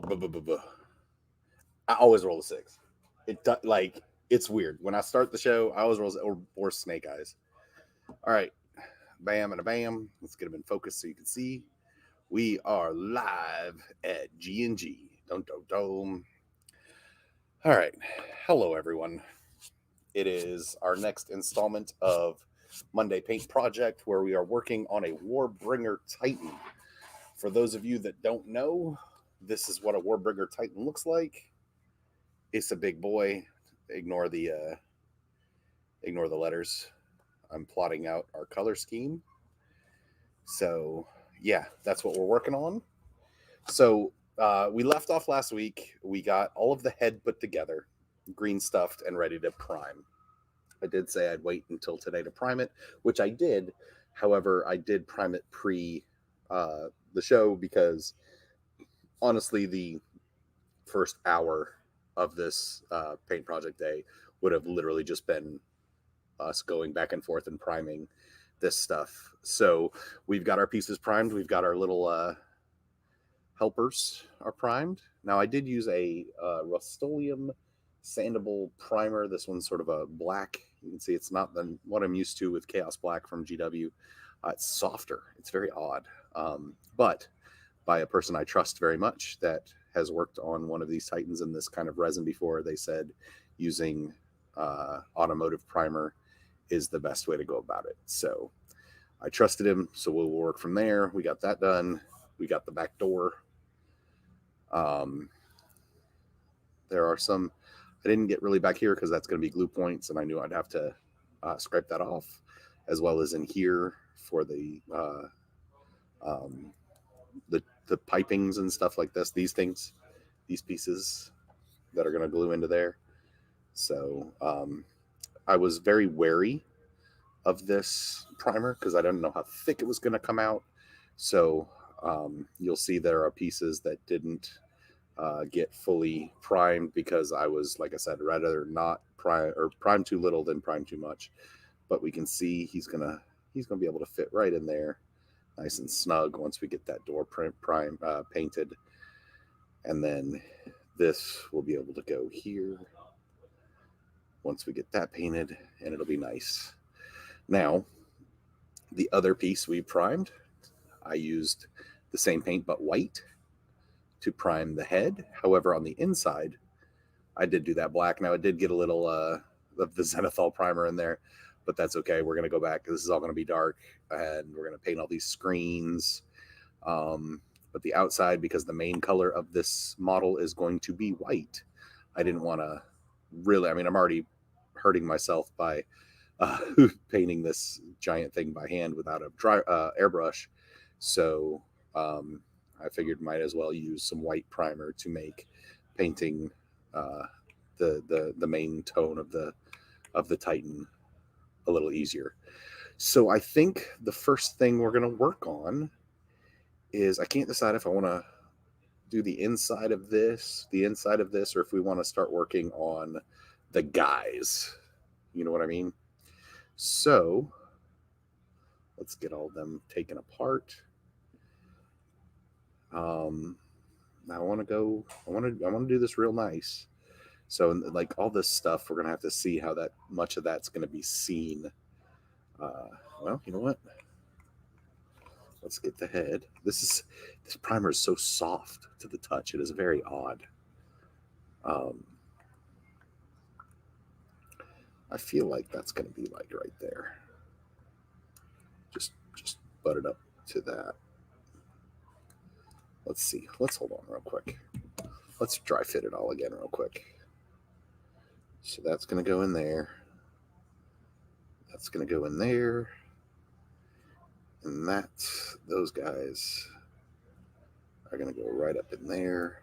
I always roll a 6. Like it's weird. When I start the show, I always roll or snake eyes. All right, bam and a bam. Let's get them in focus so you can see. We are live at G&G. Dum. All right, hello everyone. It is our next installment of Monday Paint Project, where we are working on a Warbringer Titan. For those of you that don't know, this is what a Warbringer Titan looks like. It's a big boy. Ignore the letters. I'm plotting out our color scheme. So yeah, that's what we're working on. So we left off last week. We got all of the head put together, green stuffed, and ready to prime. I did say I'd wait until today to prime it, which I did. However, I did prime it pre the show because honestly, the first hour of this paint project day would have literally just been us going back and forth and priming this stuff. So we've got our pieces primed. We've got our little helpers are primed. Now I did use a Rust-Oleum sandable primer. This one's sort of a black. You can see it's not what I'm used to with Chaos Black from GW. It's softer. It's very odd, but by a person I trust very much that has worked on one of these Titans in this kind of resin before. They said using automotive primer is the best way to go about it. So I trusted him, so we'll work from there. We got that done. We got the back door. There are some, I didn't get really back here because that's going to be glue points, and I knew I'd have to scrape that off, as well as in here for the pipings and stuff like this. These things, these pieces that are going to glue into there. So I was very wary of this primer because I didn't know how thick it was going to come out. So you'll see there are pieces that didn't get fully primed because I was, like I said, rather not prime too little than prime too much. But we can see he's gonna be able to fit right in there, nice and snug once we get that door painted, and then this will be able to go here once we get that painted, and it'll be nice. Now, the other piece we primed, I used the same paint but white to prime the head. However, on the inside, I did do that black. Now, it did get a little of the Zenithal primer in there, but that's okay. We're going to go back. This is all going to be dark, and we're going to paint all these screens. But the outside, because the main color of this model is going to be white, I didn't want to really, I'm already hurting myself by painting this giant thing by hand without a dry airbrush. So I figured might as well use some white primer to make painting the main tone of the Titan a little easier. So I think the first thing we're going to work on is, I can't decide if I want to do the inside of this, or if we want to start working on the guys. You know what I mean? So let's get all of them taken apart. Now I want to do this real nice. So like all this stuff, we're gonna have to see how that much of that's gonna be seen. Well, you know what? Let's get the head. This primer is so soft to the touch. It is very odd. I feel like that's gonna be like right there. Just butt it up to that. Let's see. Let's hold on real quick. Let's dry fit it all again real quick. So that's going to go in there. That's going to go in there. And those guys are going to go right up in there.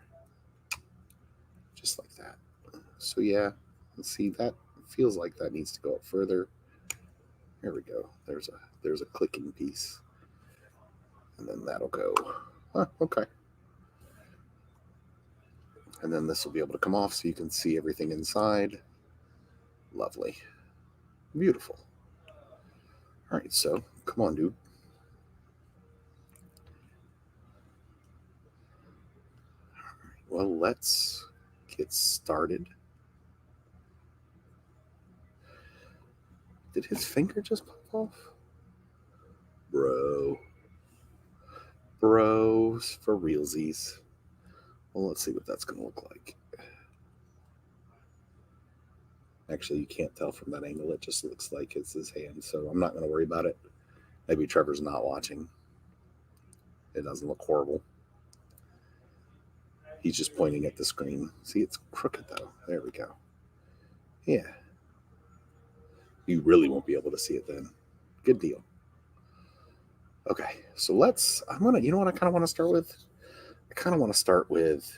Just like that. So yeah, let's see, that feels like that needs to go up further. There we go. There's a clicking piece. And then that'll go. Okay. And then this will be able to come off so you can see everything inside. Lovely. Beautiful. All right, so come on, dude. All right, well, let's get started. Did his finger just pop off? Bro. Bros for realsies. Well, let's see what that's going to look like. Actually, you can't tell from that angle. It just looks like it's his hand, so I'm not going to worry about it. Maybe Trevor's not watching. It doesn't look horrible. He's just pointing at the screen. See, it's crooked, though. There we go. Yeah. You really won't be able to see it then. Good deal. Okay, so you know what I kind of want to start with? I kind of want to start with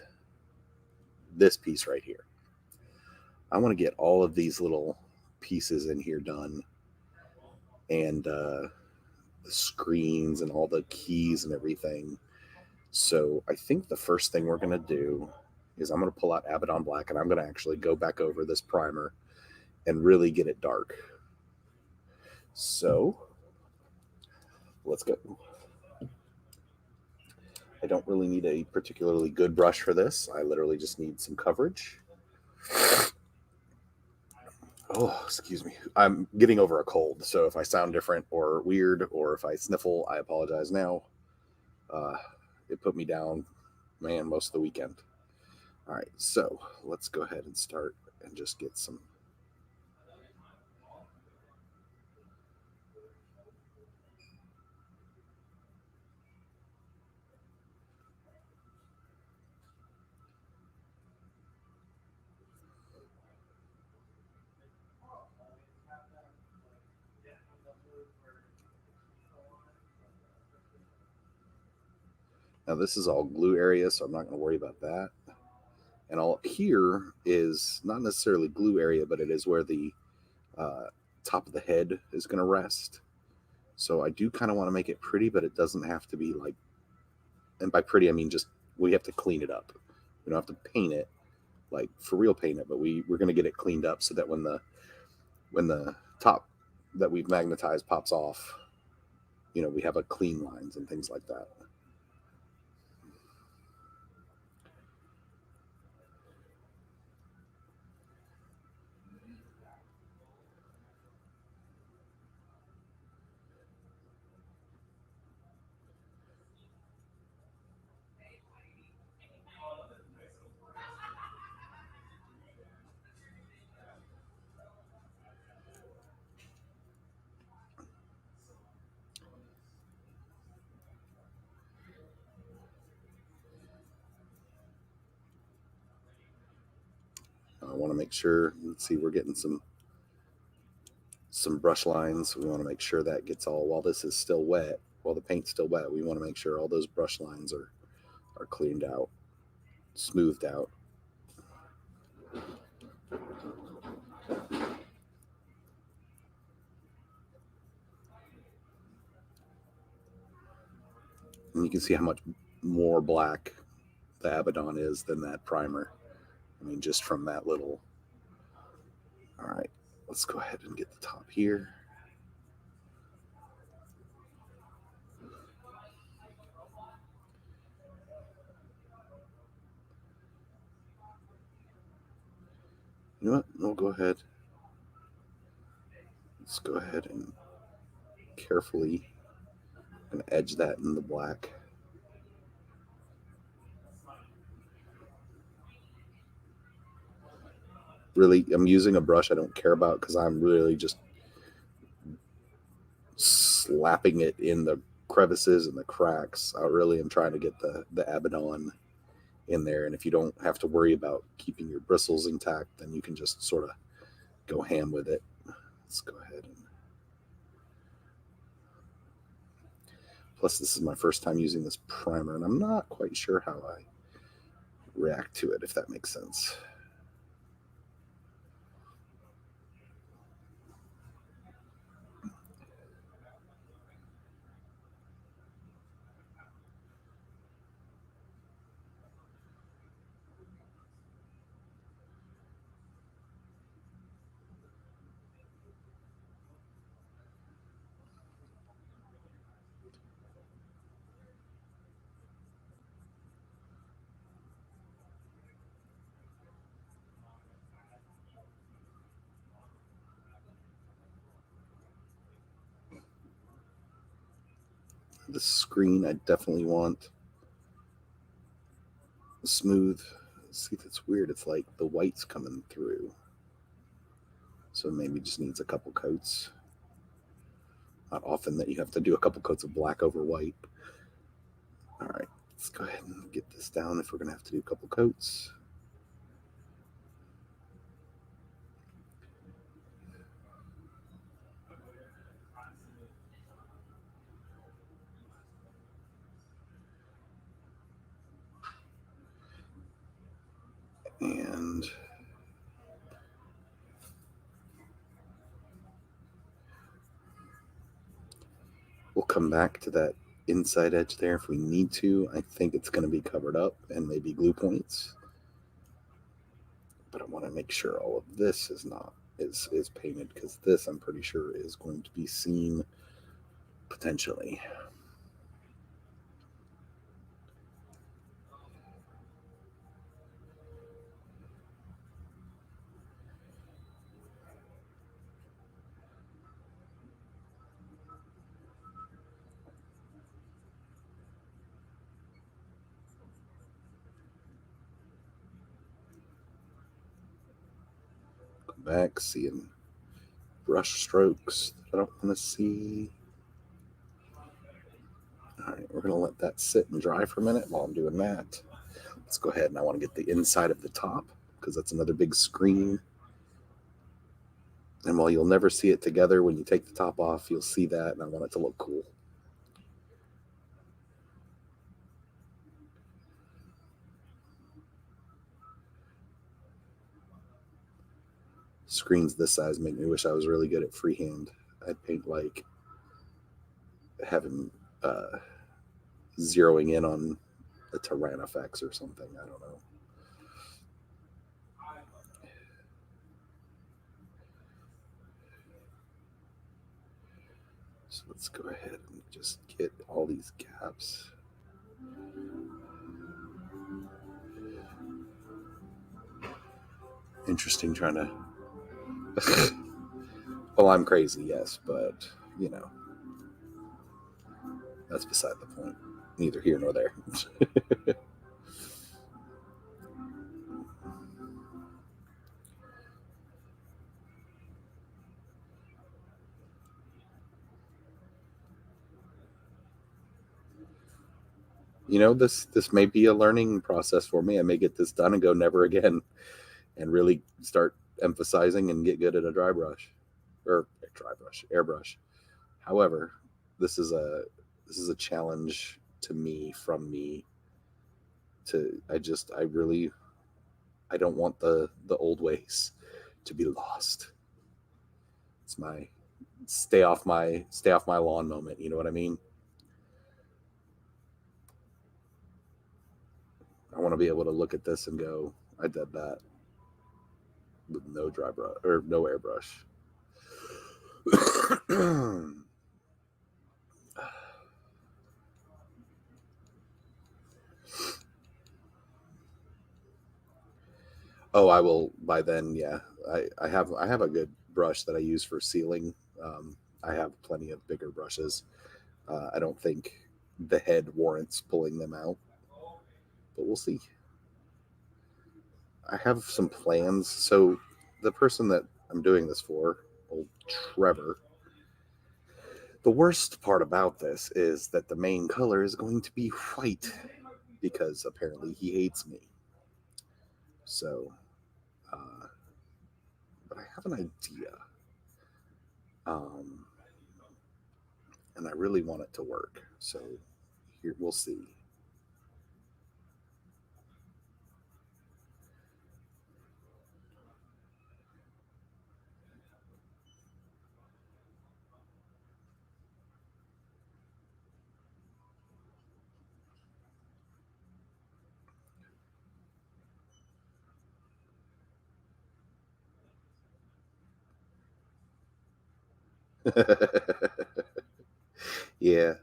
this piece right here. I want to get all of these little pieces in here done, and the screens and all the keys and everything. So I think the first thing we're going to do is I'm going to pull out Abaddon Black, and I'm going to actually go back over this primer and really get it dark. So let's go. I don't really need a particularly good brush for this. I literally just need some coverage. Oh, excuse me. I'm getting over a cold, so if I sound different or weird or if I sniffle, I apologize now. It put me down, man, most of the weekend. All right, so let's go ahead and start and just get some. Now this is all glue area, so I'm not going to worry about that. And all up here is not necessarily glue area, but it is where the top of the head is going to rest. So I do kind of want to make it pretty, but it doesn't have to be like, and by pretty, I mean just we have to clean it up. We don't have to paint it, like for real paint it, but we're going to get it cleaned up so that when the top that we've magnetized pops off, we have a clean lines and things like that. I want to make sure, let's see, we're getting some brush lines. We want to make sure that gets all, while this is still wet, while the paint's still wet, we want to make sure all those brush lines are cleaned out, smoothed out. And you can see how much more black the Abaddon is than that primer. I mean, just from that little. All right, let's go ahead and get the top here. You know what? We'll go ahead. Let's go ahead and carefully and edge that in the black. Really, I'm using a brush I don't care about because I'm really just slapping it in the crevices and the cracks. I really am trying to get the Abaddon in there. And if you don't have to worry about keeping your bristles intact, then you can just sort of go ham with it. Let's go ahead and. Plus, this is my first time using this primer, and I'm not quite sure how I react to it, if that makes sense. The screen, I definitely want smooth. See, that's weird. It's like the white's coming through. So maybe just needs a couple coats. Not often that you have to do a couple coats of black over white. All right, let's go ahead and get this down if we're going to have to do a couple coats. And we'll come back to that inside edge there if we need to. I think it's going to be covered up and maybe glue points. But I want to make sure all of this is not is painted, because this I'm pretty sure is going to be seen potentially. Come back, seeing brush strokes that I don't want to see. All right, we're going to let that sit and dry for a minute while I'm doing that. Let's go ahead, and I want to get the inside of the top because that's another big screen. And while you'll never see it together, when you take the top off, you'll see that, and I want it to look cool. Screens this size make me wish I was really good at freehand. I'd paint like having zeroing in on a Tyrannofex or something. I don't know. So let's go ahead and just get all these gaps. Interesting trying to. Well, I'm crazy, yes, but you know, that's beside the point. Neither here nor there. You know, this may be a learning process for me. I may get this done and go never again, and really start emphasizing and get good at a dry brush, or airbrush. However, this is a challenge to me, from me, to I don't want the old ways to be lost. It's my stay off my lawn moment, you know what I mean? I want to be able to look at this and go, I did that with no dry brush or no airbrush. Oh, I will by then. Yeah, I have a good brush that I use for sealing. I have plenty of bigger brushes. I don't think the head warrants pulling them out, but we'll see. I have some plans. So the person that I'm doing this for, old Trevor. The worst part about this is that the main color is going to be white because apparently he hates me. So, uh, but I have an idea. Um, and I really want it to work. So here we'll see. Yeah.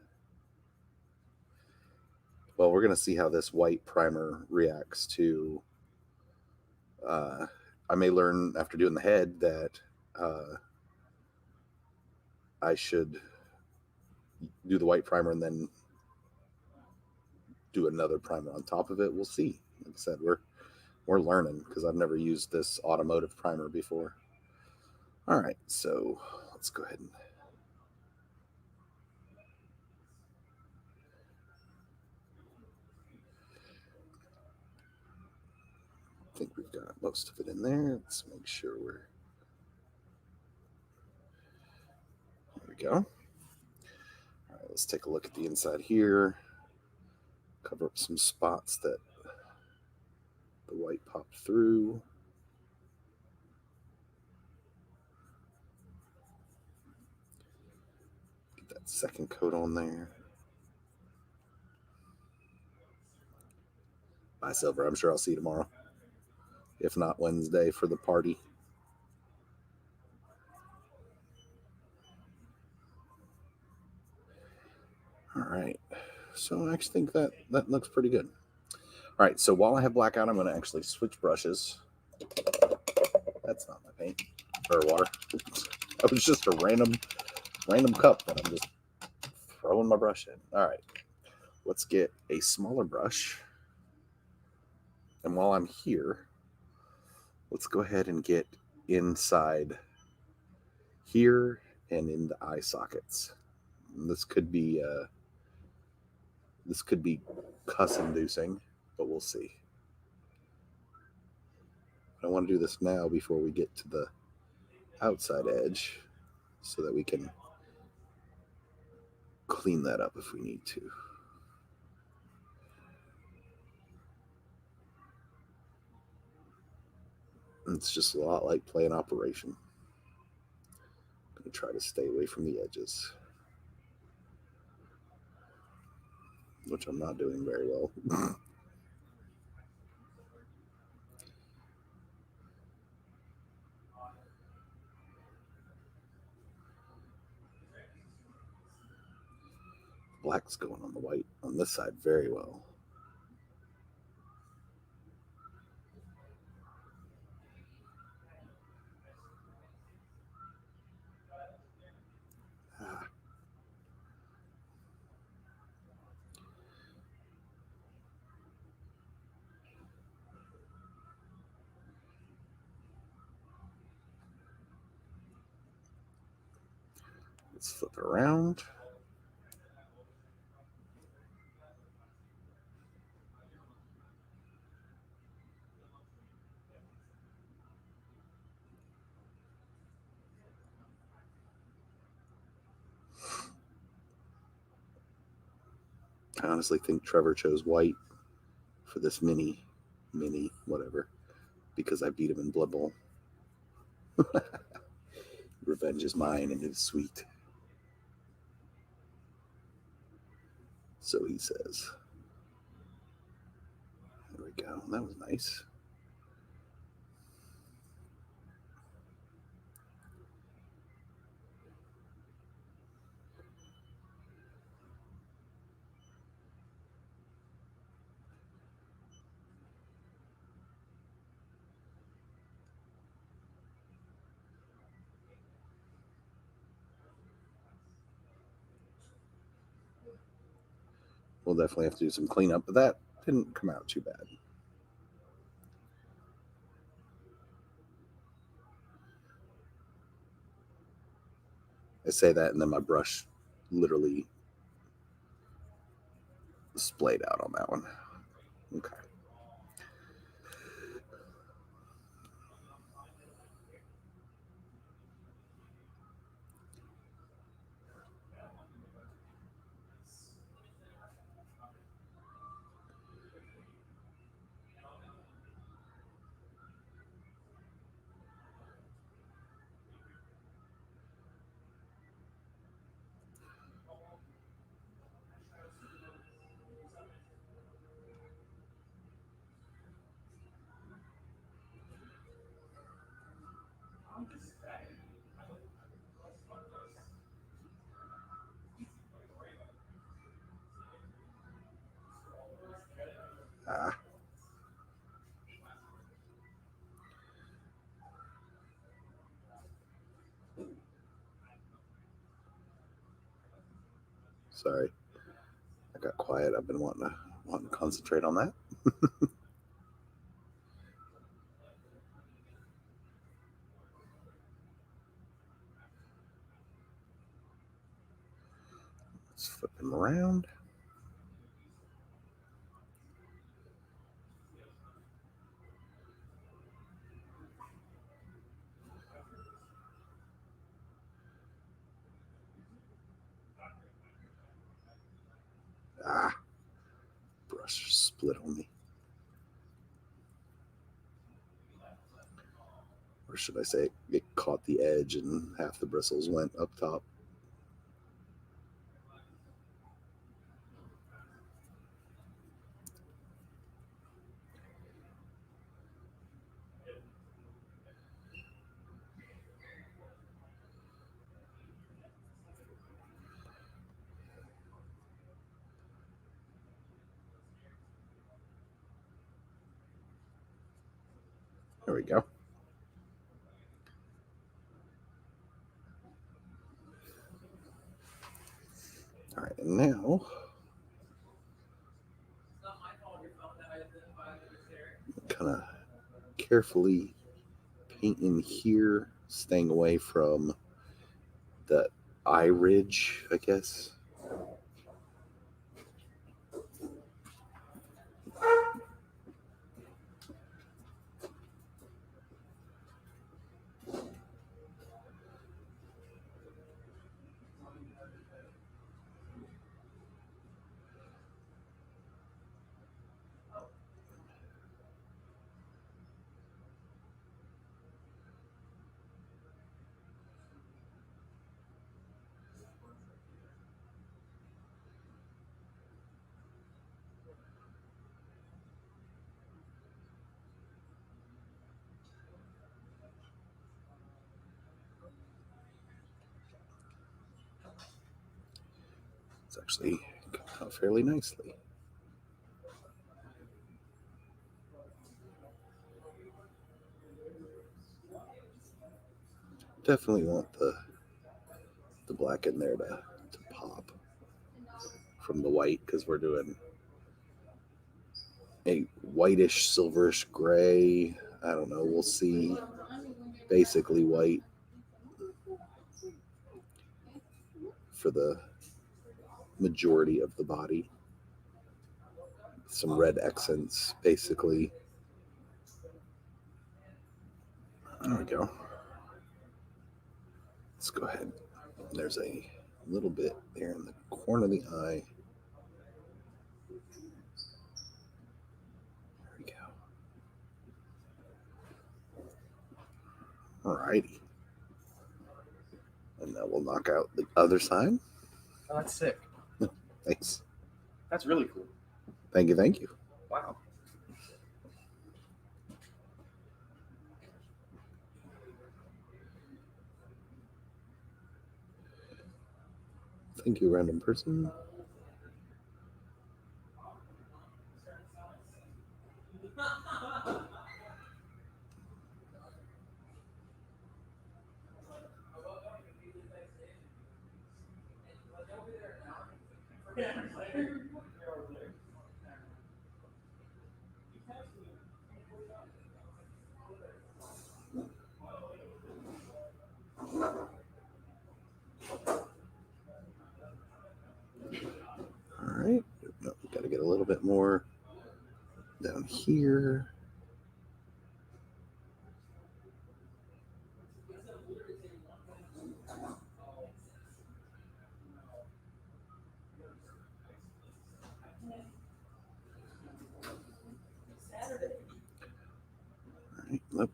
Well, we're gonna see how this white primer reacts to. Uh, I may learn after doing the head that uh, I should do the white primer and then do another primer on top of it. We'll see. Like I said, we're learning because I've never used this automotive primer before. All right, so let's go ahead and I think we've got most of it in there. Let's make sure we're there. We go. All right, let's take a look at the inside here. Cover up some spots that the white popped through. Get that second coat on there. Bye, Silver. I'm sure I'll see you tomorrow. If not Wednesday for the party. All right. So I actually think that looks pretty good. All right. So while I have blackout, I'm going to actually switch brushes. That's not my paint or water. That was just a random cup that I'm just throwing my brush in. All right. Let's get a smaller brush. And while I'm here, let's go ahead and get inside here and in the eye sockets. And this could be cuss inducing, but we'll see. I want to do this now before we get to the outside edge so that we can clean that up if we need to. It's just a lot like playing Operation. I'm going to try to stay away from the edges, which I'm not doing very well. Black's going on the white on this side very well. Let's flip it around. I honestly think Trevor chose white for this mini, whatever, because I beat him in Blood Bowl. Revenge is mine and his sweet. So he says. There we go. That was nice. We'll definitely have to do some cleanup, but that didn't come out too bad. I say that, and then my brush literally splayed out on that one. Okay. Sorry, I got quiet. I've been wanting to concentrate on that. Let's flip him around. Ah, brush split on me. Or should I say it caught the edge and half the bristles went up top. There we go. All right, and now kind of carefully paint in here, staying away from the eye ridge, I guess. It's actually coming out fairly nicely. Definitely want the black in there to pop from the white, because we're doing a whitish silverish gray. I don't know, we'll see. Basically white for the majority of the body. Some red accents, basically. There we go. Let's go ahead. There's a little bit there in the corner of the eye. There we go. Alrighty. And now we'll knock out the other side. Oh, that's sick. Thanks. That's really cool. Thank you. Thank you. Wow. Thank you, random person. All right. No, we got to get a little bit more down here. All right. Nope.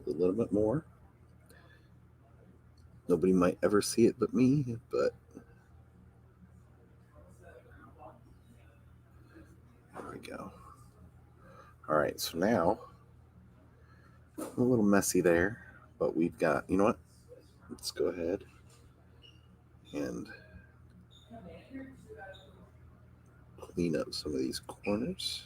A little bit more. Nobody might ever see it but me, but there we go. All right, so now a little messy there, but we've got, you know what? Let's go ahead and clean up some of these corners.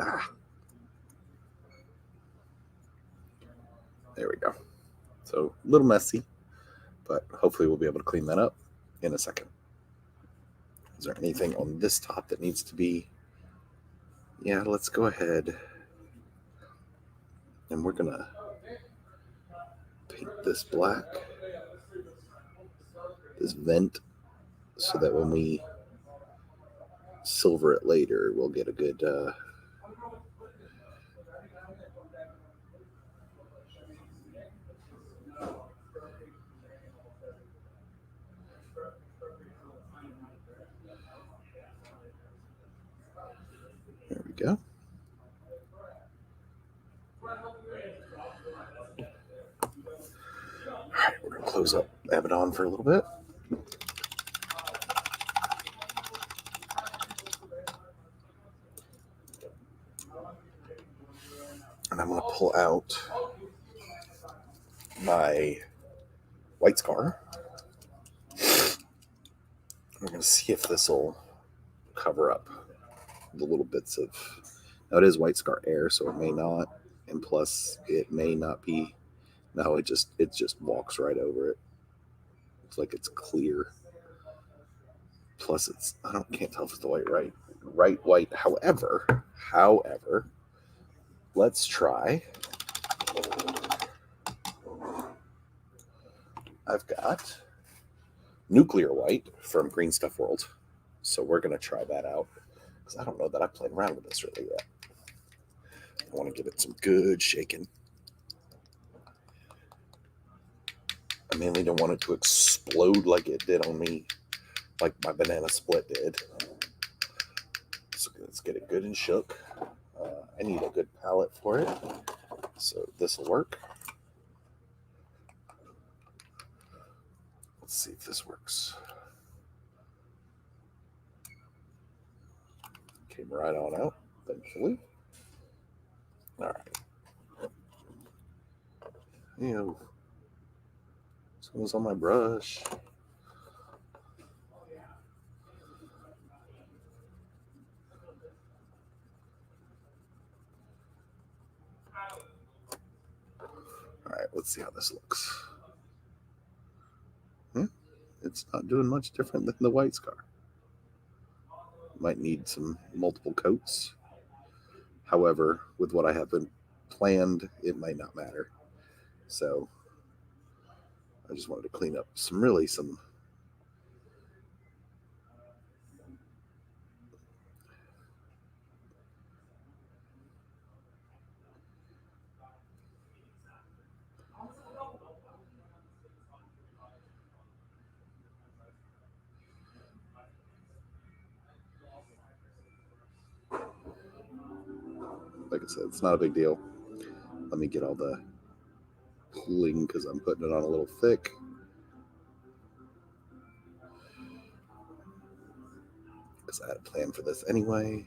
Ah, there we go. So a little messy, but hopefully we'll be able to clean that up in a second. Is there anything on this top that needs to be? Yeah, let's go ahead and we're gonna paint this black, this vent, so that when we silver it later, we'll get a good there we go. All right, we're gonna close up Abaddon for a little bit. And I'm gonna pull out my White Scar. We're gonna see if this will cover up the little bits of. Now it is White Scar Air, so it may not, and plus it may not be. No, it just walks right over it. It's like it's clear. Plus it's can't tell if it's the right white. However, let's try. I've got Nuclear White from Green Stuff World, so we're gonna try that out because I don't know that I've played around with this really yet. I want to give it some good shaking. I mainly don't want it to explode like it did on me, like my banana split did. So let's get it good and shook. I need a good palette for it, so this will work. Let's see if this works. Came right on out, thankfully. All right. Ew. Someone's on my brush. All right, let's see how this looks. It's not doing much different than the White Scar. Might need some multiple coats. However, with what I have been planned, it might not matter. So I just wanted to clean up some. Like I said, it's not a big deal. Let me get all the pooling because I'm putting it on a little thick. Because I had a plan for this anyway.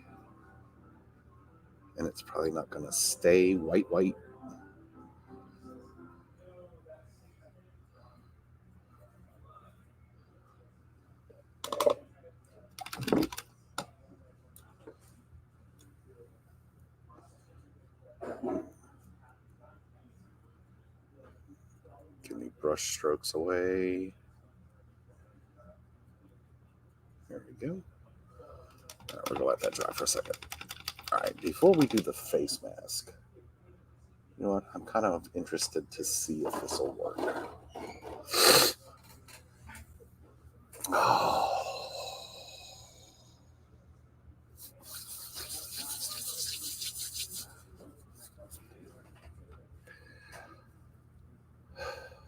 And it's probably not going to stay white. Give me brush strokes away. There we go. All right, we're going to let that dry for a second. All right, before we do the face mask, you know what? I'm kind of interested to see if this will work. Oh.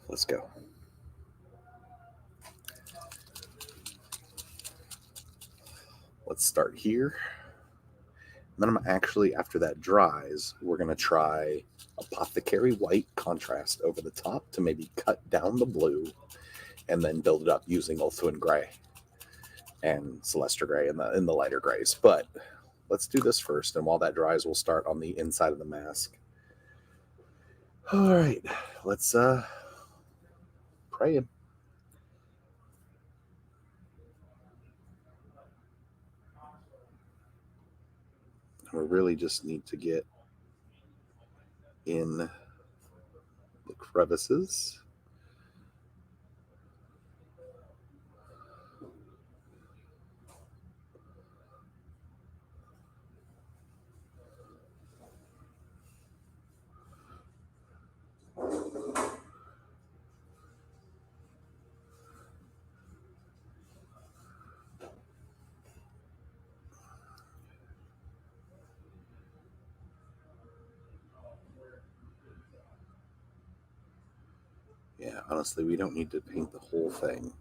Let's go. Let's start here. And then I'm actually, after that dries, we're going to try Apothecary White contrast over the top to maybe cut down the blue and then build it up using Ulthuan Gray and Celestra Gray in the lighter grays. But let's do this first, and while that dries, we'll start on the inside of the mask. All right, let's pray him. We really just need to get in the crevices. Yeah, honestly, we don't need to paint the whole thing.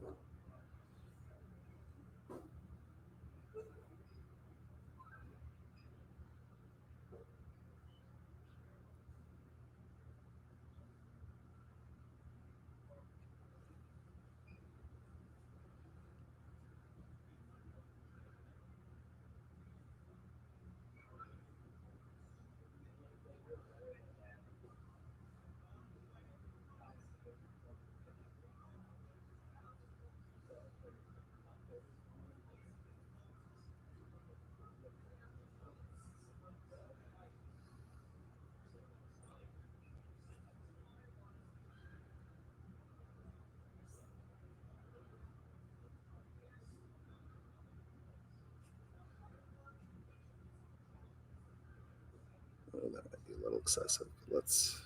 Oh, that might be a little excessive. Let's.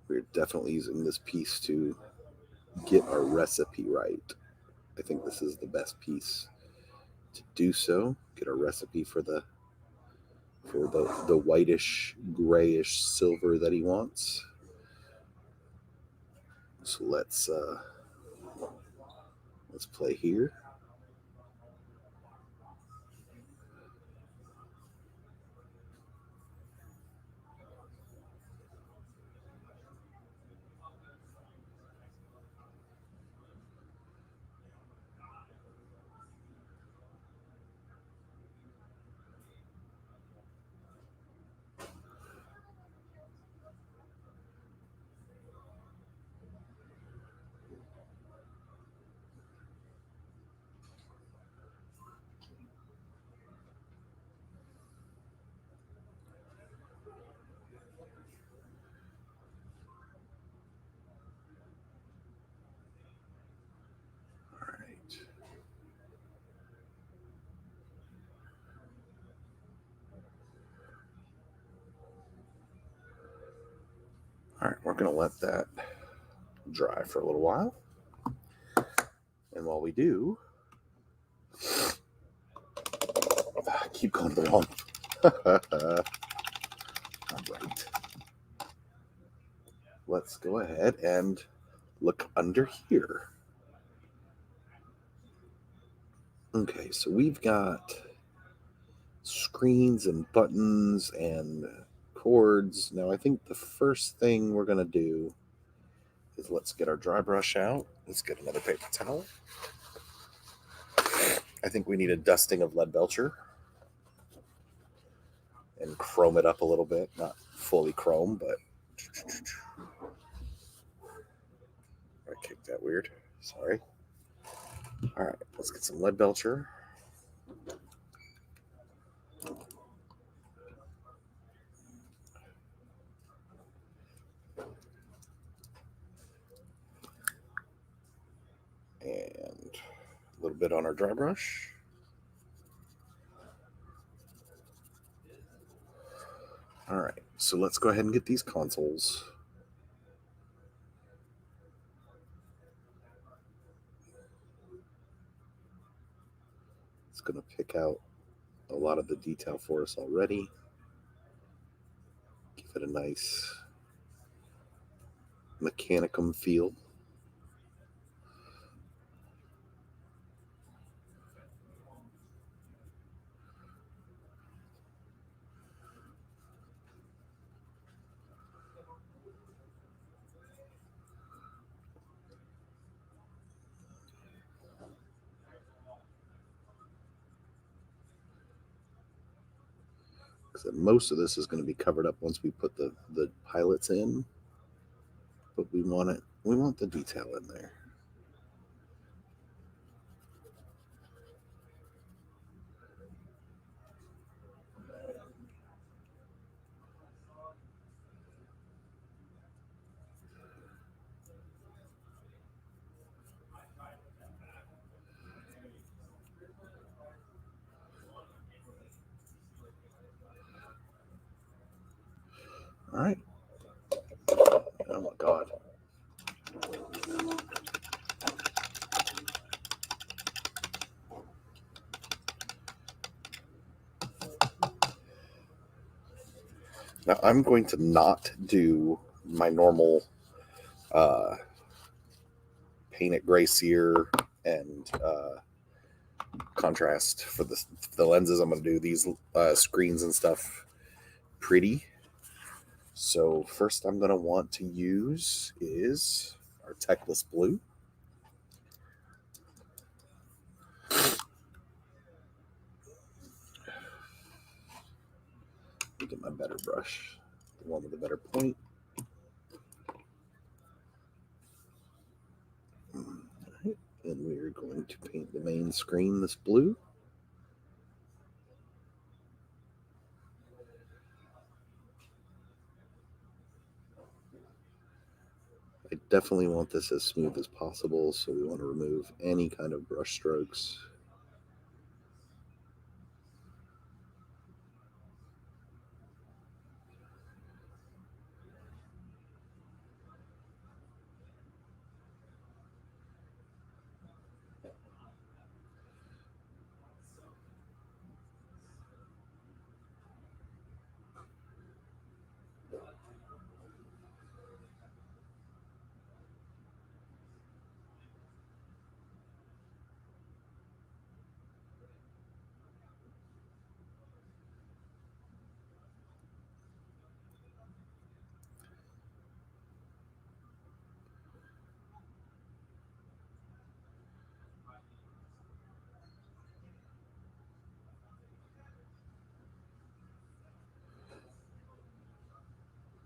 We're definitely using this piece to get our recipe right. I think this is the best piece to do so. Get our recipe for the whitish, grayish silver that he wants. So let's play here. All right, we're going to let that dry for a little while. And while we do, I keep going to the wrong. All right. Let's go ahead and look under here. Okay, so we've got screens and buttons and cords. Now, I think the first thing we're going to do is let's get our dry brush out. Let's get another paper towel. I think we need a dusting of Leadbelcher and chrome it up a little bit. Not fully chrome, but I kicked that weird. Sorry. All right, let's get some Leadbelcher. And a little bit on our dry brush. All right, so let's go ahead and get these consoles. It's going to pick out a lot of the detail for us already. Give it a nice mechanicum feel. because most of this is going to be covered up once we put the pilots in. But we want the detail in there. All right. Oh my God. Now I'm going to not do my normal paint it gray sear and contrast for the lenses. I'm going to do these screens and stuff pretty. So first I'm going to want to use is our Techless Blue. Let me get my better brush, the one with a better point. All right. And we're going to paint the main screen this blue. I definitely want this as smooth as possible, so we want to remove any kind of brush strokes.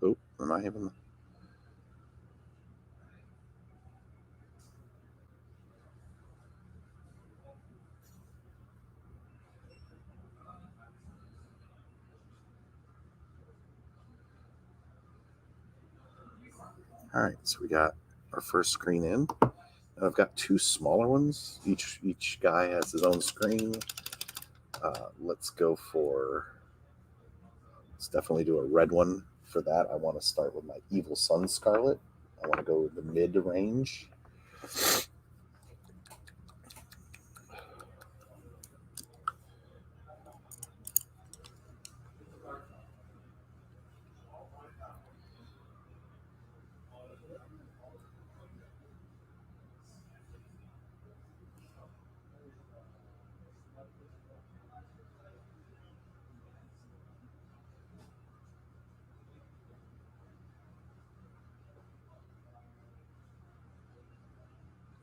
Oh, am I having... All right, so we got our first screen in. I've got two smaller ones. Each guy has his own screen. Let's definitely do a red one for that. I want to start with my Evil Sun Scarlet. I want to go with the mid range.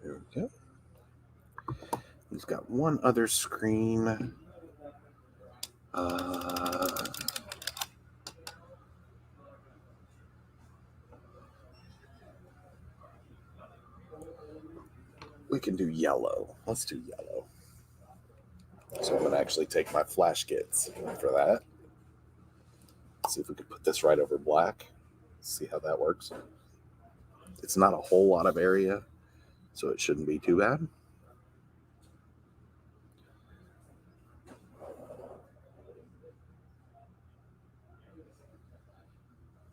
There we go. He's got one other screen. We can do yellow. Let's do yellow. So I'm going to actually take my flash kits for that. Let's see if we could put this right over black. See how that works. It's not a whole lot of area, so it shouldn't be too bad.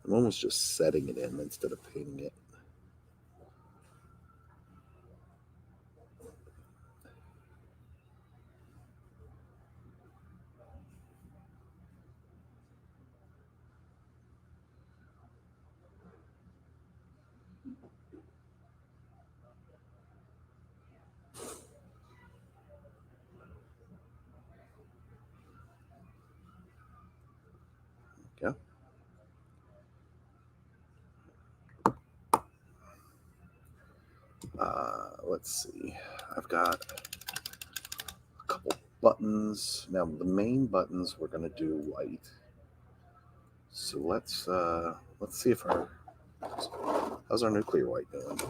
I'm almost just setting it in instead of painting it. Okay. Let's see. I've got a couple buttons. Now, the main buttons we're going to do white. So let's see if how's our nuclear white doing?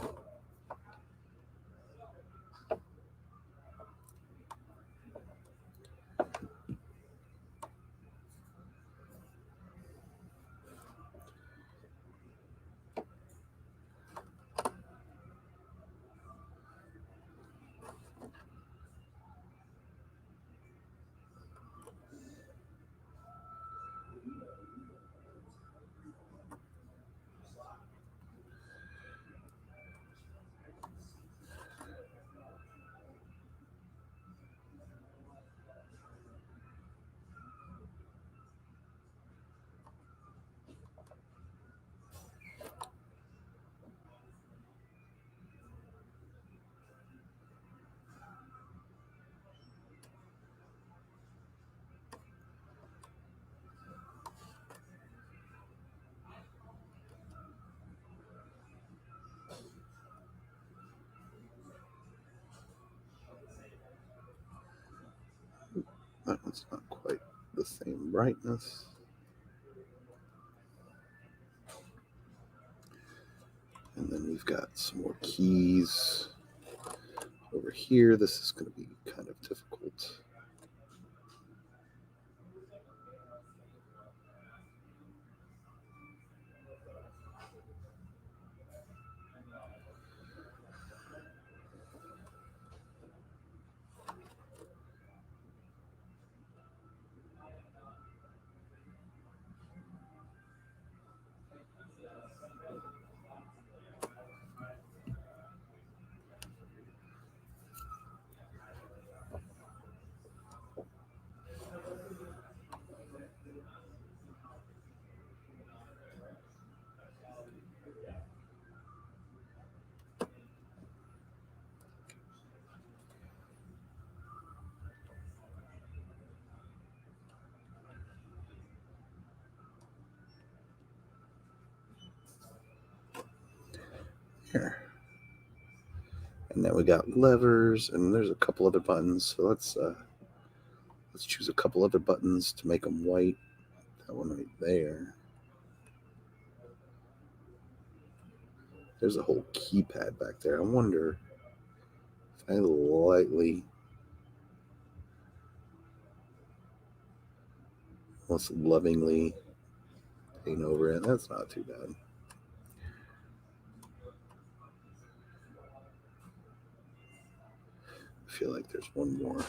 That one's not quite the same brightness. And then we've got some more keys over here. This is going to be kind of difficult. Here. And then we got levers, and there's a couple other buttons. So let's choose a couple other buttons to make them white. That one right there. There's a whole keypad back there. I wonder if I lightly, almost lovingly paint over it. That's not too bad. I feel like there's one more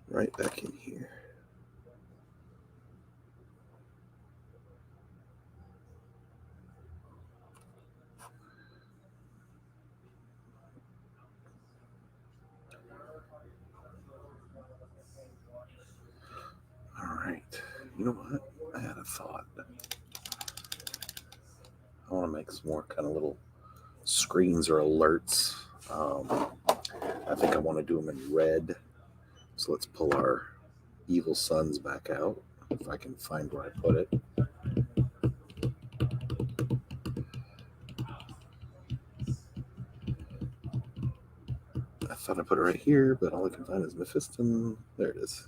right back in here. All right. You know what? I had a thought. I want to make some more kind of little screens or alerts. I think I want to do them in red. So let's pull our evil suns back out. If I can find where I put it. I thought I put it right here, but all I can find is Mephiston. There it is.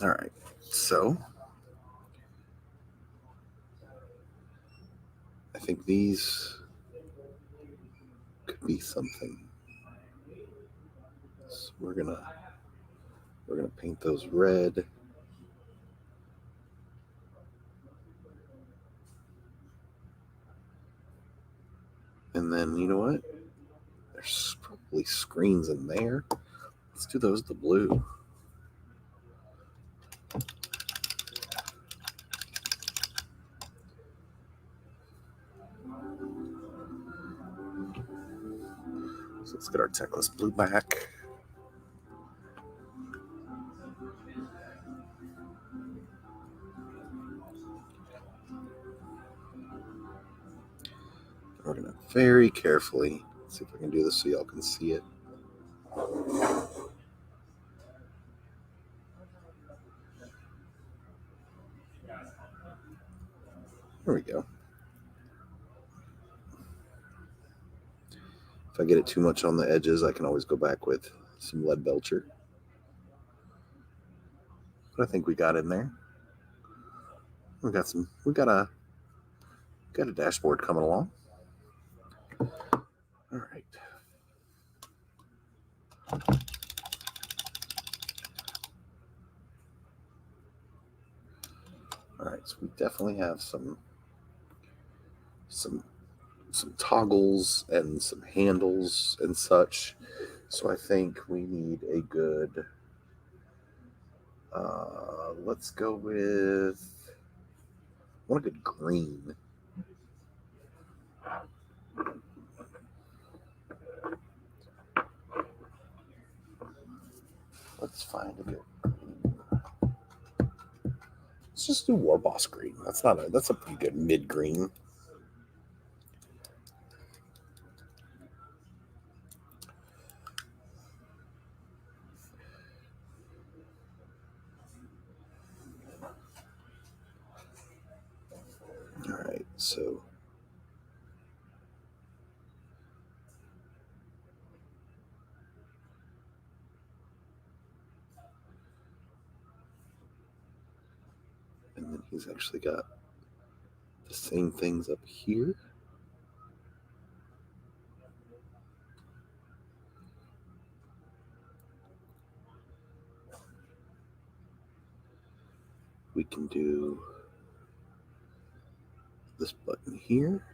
All right, so I think these could be something. So we're gonna paint those red. And then you know what? There's probably screens in there. Let's do those the blue. So let's get our Teclis blue back. We're gonna very carefully see if I can do this so y'all can see it. There we go. If I get it too much on the edges, I can always go back with some Leadbelcher. But I think we got in there. We got a dashboard coming along. All right. All right, so we definitely have some toggles and some handles and such. So I think we need a good, let's go with, I want a good green. Let's find a good green. Let's just do War Boss green. That's a pretty good mid green. All right, so and then he's actually got the same things up here. We can do this button here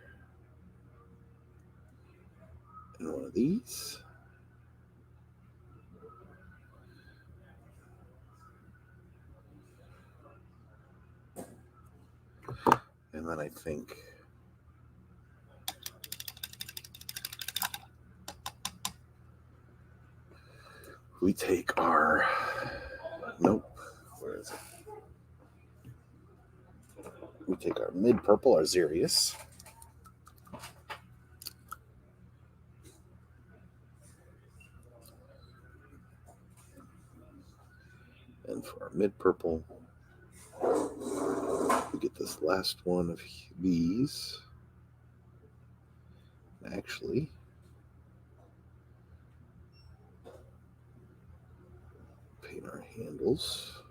and one of these. And then I think we take our, nope, where is it? We take our mid purple, our Xerius. And for our mid purple, we get this last one of these. Actually, paint our handles.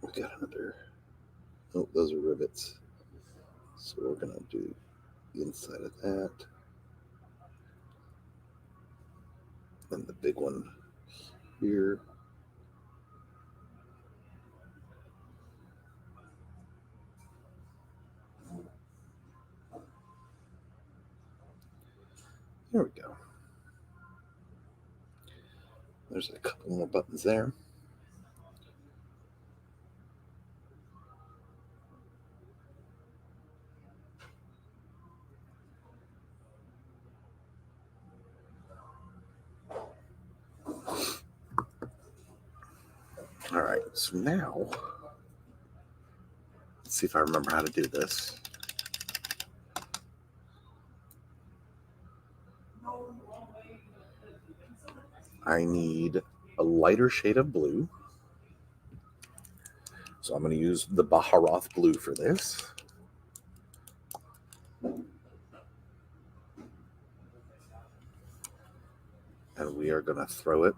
We got another, oh, those are rivets. So we're gonna do the inside of that. And the big one here. There we go. There's a couple more buttons there. All right, so now, let's see if I remember how to do this. I need a lighter shade of blue. So I'm going to use the Baharoth blue for this. And we are going to throw it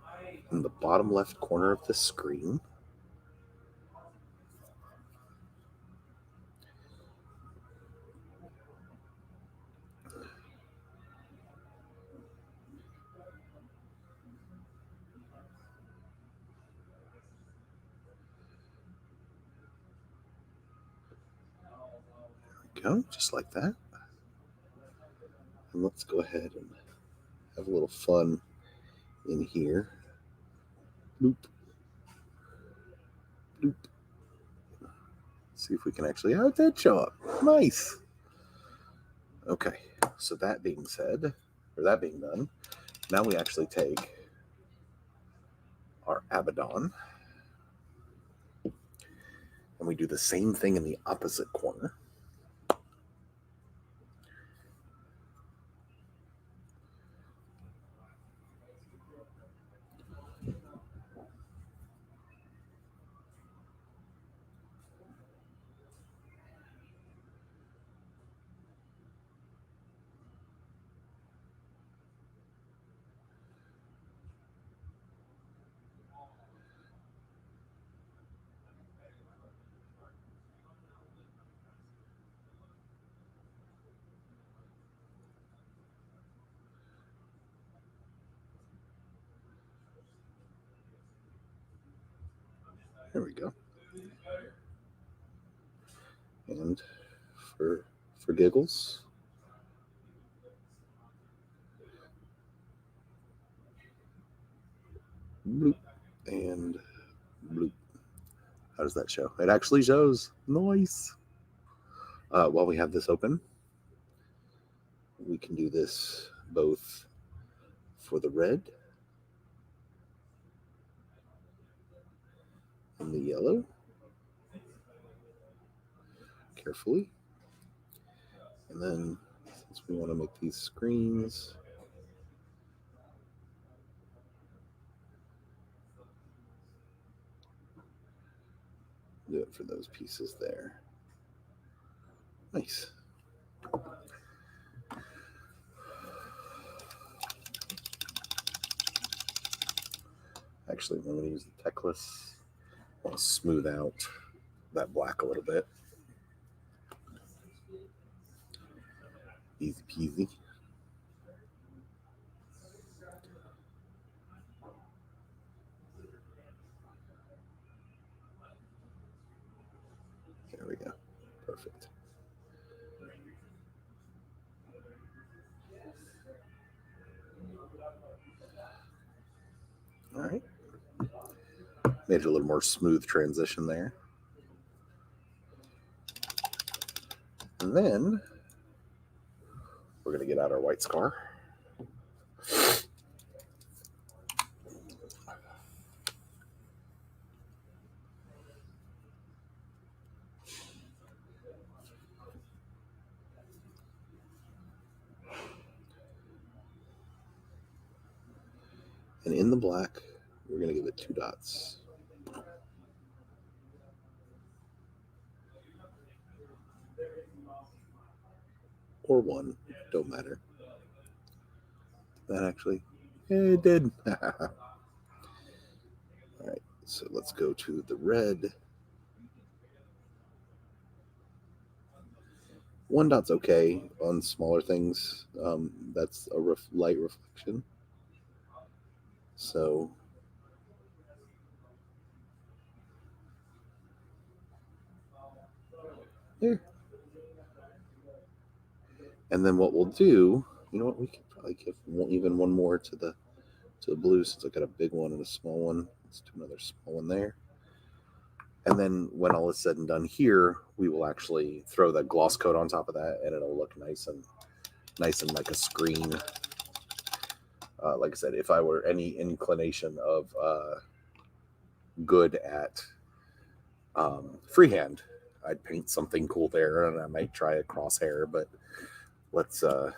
in the bottom left corner of the screen. Go, just like that. And let's go ahead and have a little fun in here. Bloop. Bloop. See if we can actually, oh, it did show up. Nice. Okay. So that being said, or that being done, now we actually take our Abaddon and we do the same thing in the opposite corner. There we go. And for giggles, bloop and bloop. How does that show? It actually shows. Nice. While we have this open, we can do this both for the red and the yellow. Carefully. And then, since we want to make these screens, do it for those pieces there. Nice. Actually, I'm going to use the Teclis. I'll smooth out that black a little bit. Easy peasy. There we go. Perfect. All right. Made it a little more smooth transition there. And then we're going to get out our white scar. And in the black, we're going to give it 2 dots. Or 1, don't matter. That actually, yeah, it did. All right, so let's go to the red. 1 dot's okay on smaller things. That's a light reflection. So there. And then what we'll do, you know what, we could probably give even 1 more to the blue, since I got a big one and a small one. Let's do another small one there. And then when all is said and done here, we will actually throw that gloss coat on top of that, and it'll look nice and like a screen. Like I said, if I were any inclination of good at freehand, I'd paint something cool there, and I might try a crosshair. But let's, you know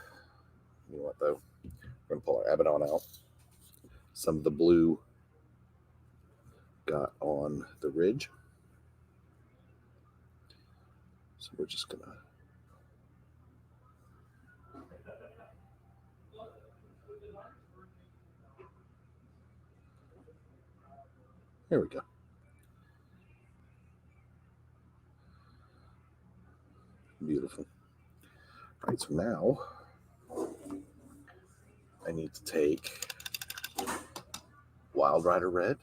what though, we're gonna pull our Abaddon out. Some of the blue got on the ridge, so we're just gonna. There we go. Beautiful. All right, so now I need to take Wild Rider Red.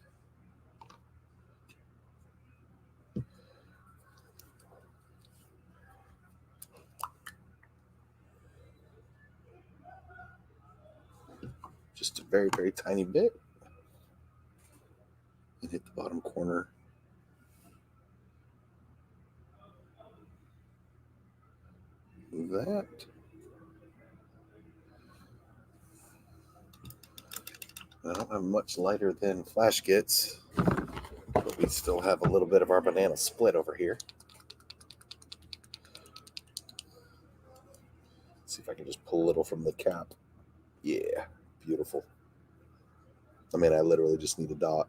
Just a very, very tiny bit. And hit the bottom corner. That. I don't have much lighter than Flash gets, but we still have a little bit of our banana split over here. See if I can just pull a little from the cap. Yeah, beautiful. I mean, I literally just need a dot.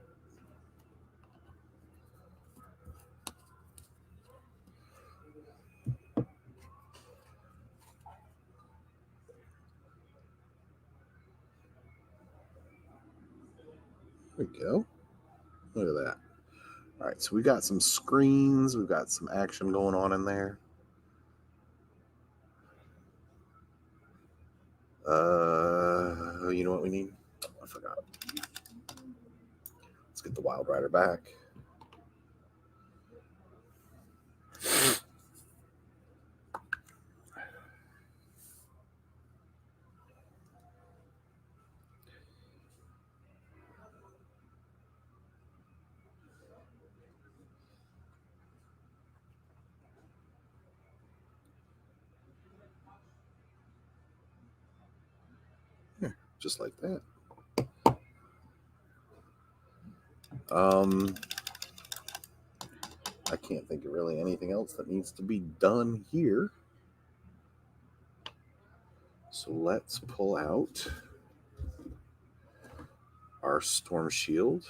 There we go. Look at that. All right, so we got some screens. We've got some action going on in there. You know what we need? I forgot. Let's get the Wild Rider back. Here, just like that. I can't think of really anything else that needs to be done here. So let's pull out our Storm Shield.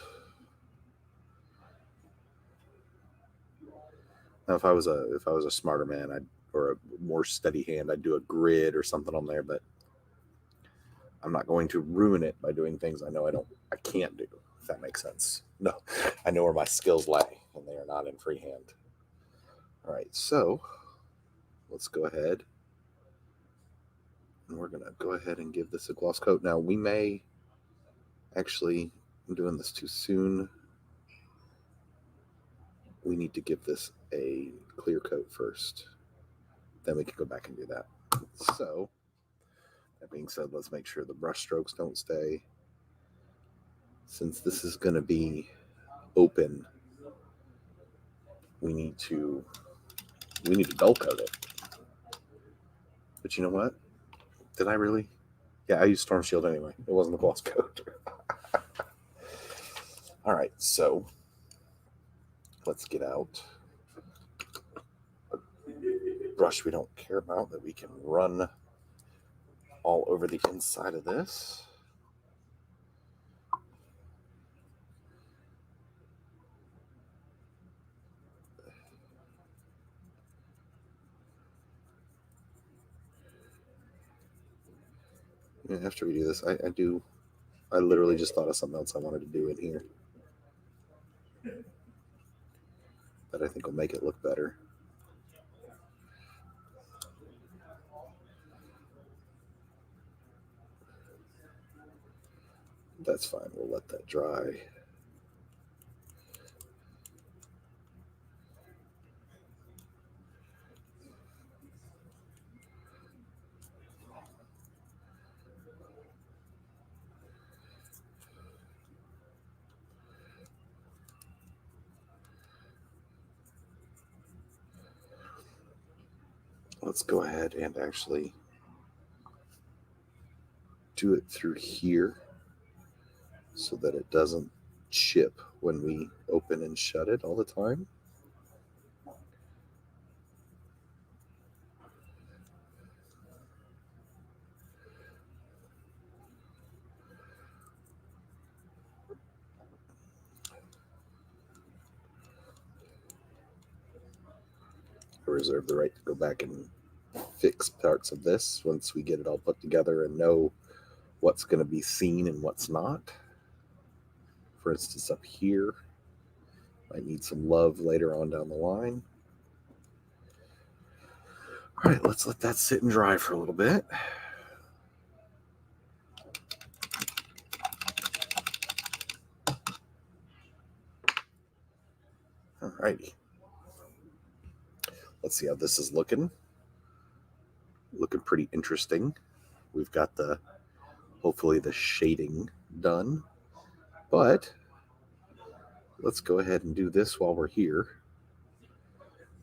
Now, if I was a smarter man, or a more steady hand, I'd do a grid or something on there. But I'm not going to ruin it by doing things I know I can't do. If that makes sense. No, I know where my skills lie, and they are not in freehand. All right, so let's go ahead. And we're going to go ahead and give this a gloss coat. Now, we may actually, I'm doing this too soon. We need to give this a clear coat first. Then we can go back and do that. So, that being said, let's make sure the brush strokes don't stay. Since this is going to be open, we need to dull coat it. But you know what? Did I really? Yeah, I used Storm Shield anyway. It wasn't a gloss coat. All right, so let's get out a brush we don't care about that we can run all over the inside of this. And after we do this, I literally just thought of something else I wanted to do in here that I think will make it look better. That's fine. We'll let that dry. Let's go ahead and actually do it through here so that it doesn't chip when we open and shut it all the time. I reserve the right to go back and fix parts of this once we get it all put together and know what's going to be seen and what's not. For instance, up here, I need some love later on down the line. All right, let's let that sit and dry for a little bit. All righty. Let's see how this is looking. Looking pretty interesting. We've got hopefully the shading done, but let's go ahead and do this while we're here.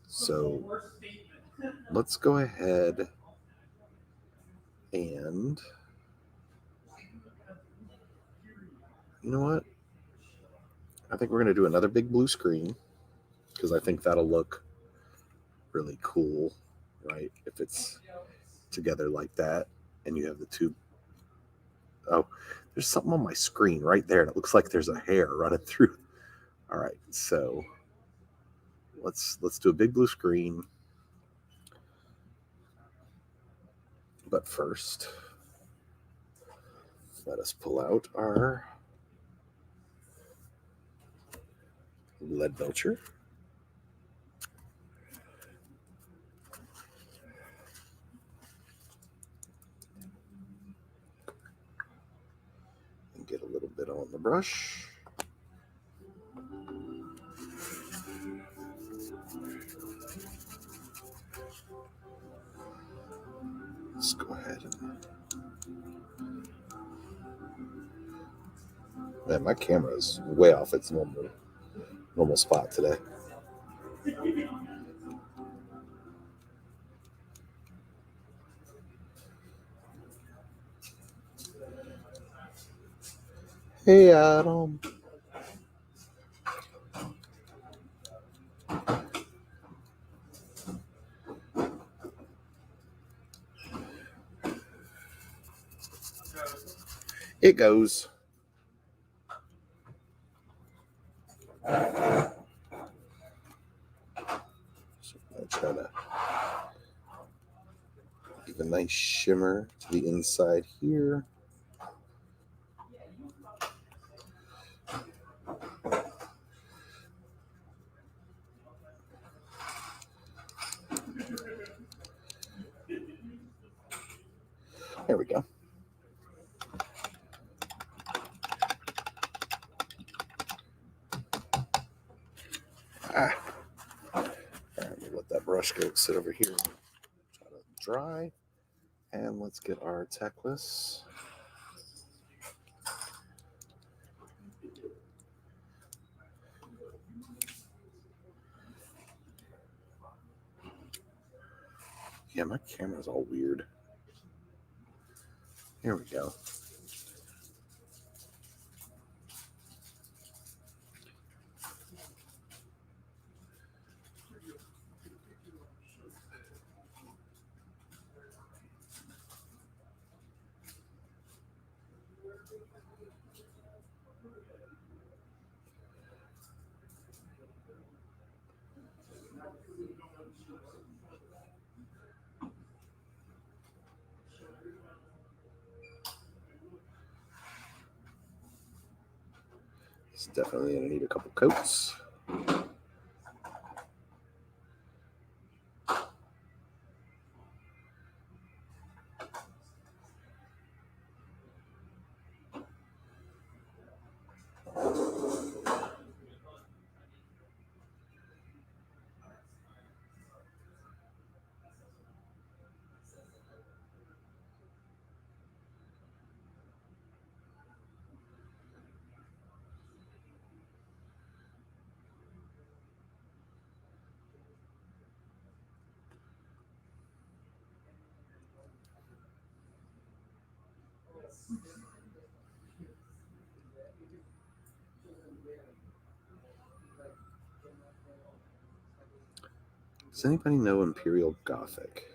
So let's go ahead and You know what? I think we're going to do another big blue screen because I think that'll look really cool, right? If it's together like that and you have the two. Oh, there's something on my screen right there and it looks like there's a hair running through. All right, so let's do a big blue screen. But first, let us pull out our Leadbelcher. And get a little bit on the brush. Let's go ahead and... Man, my camera is way off its normal spot today. Hey, Adam. It goes. So I'll try to give a nice shimmer to the inside here. There we go. All right, let me let that brush go sit over here. Try to dry. And let's get our Teclis. Yeah, my camera's all weird. Here we go. It's definitely going to need a couple coats. Does anybody know Imperial Gothic?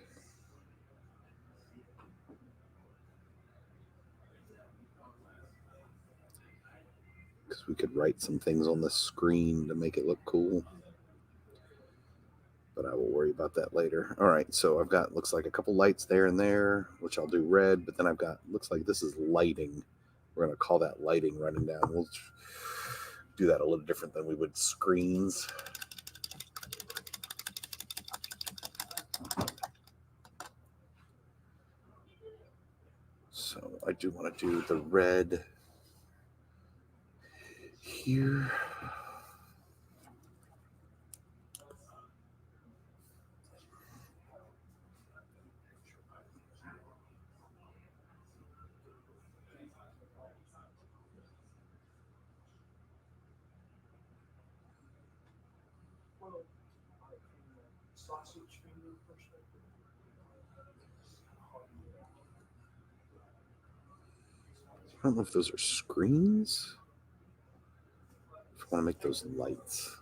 Because we could write some things on the screen to make it look cool. But I will worry about that later. All right, so I've got, looks like a couple lights there and there, which I'll do red, but then I've got, looks like this is lighting. We're going to call that lighting running down. We'll do that a little different than we would screens. So I do want to do the red here. I don't know if those are screens. want to make those lights.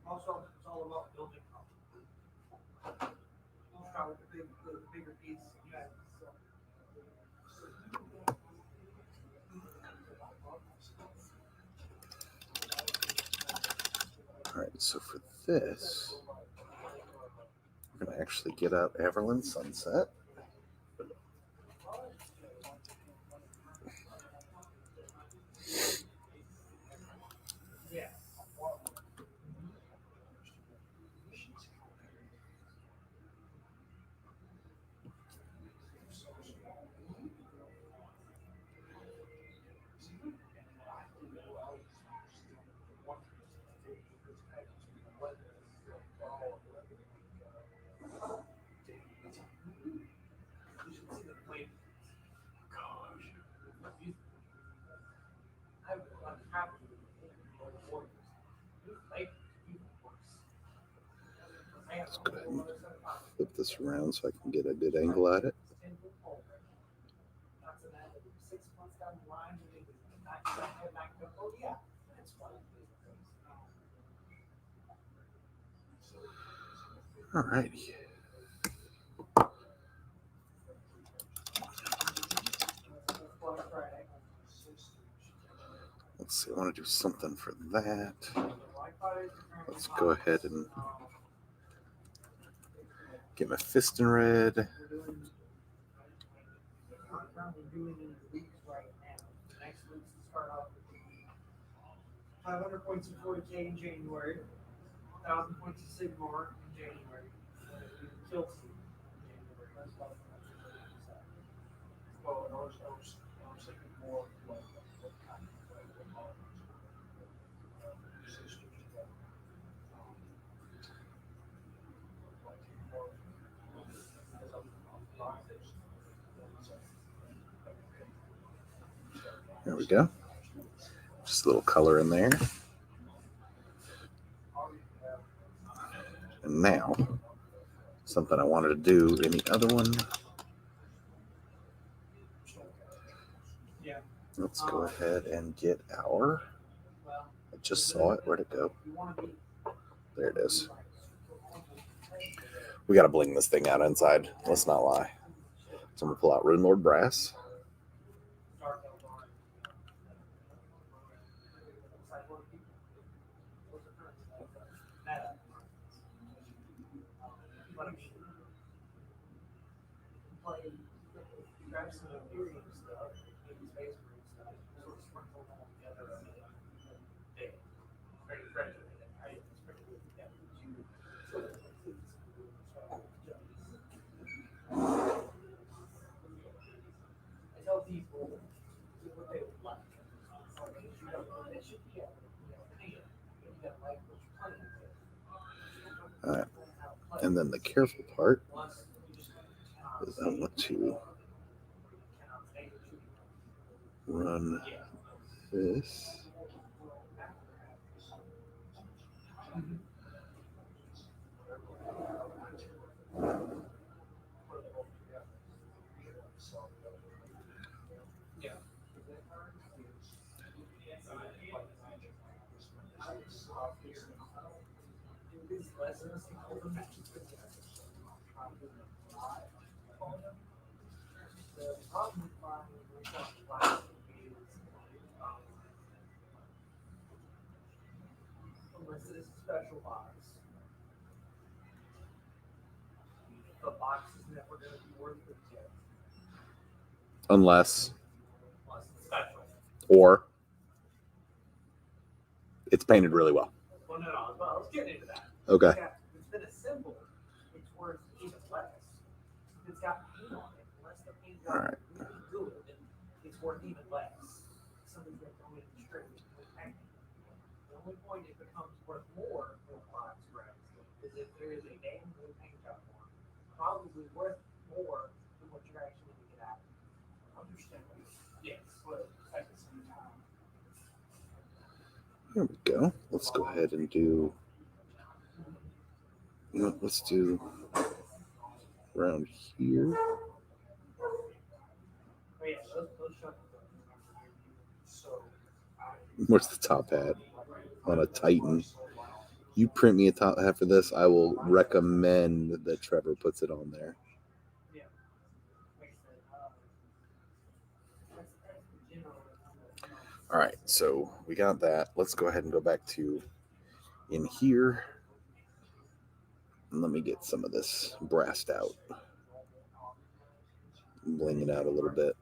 Also, it's all about building up. Start with the bigger piece. Yeah. All right, so for this, we're going to actually get out Everland Sunset. Yeah. Let's go ahead and flip this around so I can get a good angle at it. All righty. Let's see, I want to do something for that. Let's go ahead and get my fist in red. 500 points of 40K in January, 1,000 points of Sigmar in January, Kill Team in January. Well, I was thinking more like what kind of There we go. Just a little color in there. And now, something I wanted to do in the other one. Let's go ahead and get our, I just saw it, where'd it go? There it is. We got to bling this thing out inside, let's not lie. So I'm going to pull out Runelord Brass. All right. And then the careful part is I want to run this. Unless it is a special box. The box is never going to be worth it yet. Unless It's special. or it's painted really well. Well, no, I was getting into that. Okay. If it's been assembled, it's worth even less. If it's got paint on it, unless the paint got All right. really good, it's worth even less. Somebody's going to go in and straight with paint. The only point it becomes worth more for the box price is if there is a damn good paint job on it. Probably worth more than what you're actually going to get out of it. Understandable. Yes, but at the same time. There we go. Let's go ahead and do. Let's do around here. Oh, yeah, those shuttles are so Where's the top hat on a Titan? You print me a top hat for this, I will recommend that Trevor puts it on there. All right, so we got that. Let's go ahead and go back to in here. And let me get some of this brassed out. Bling it out a little bit.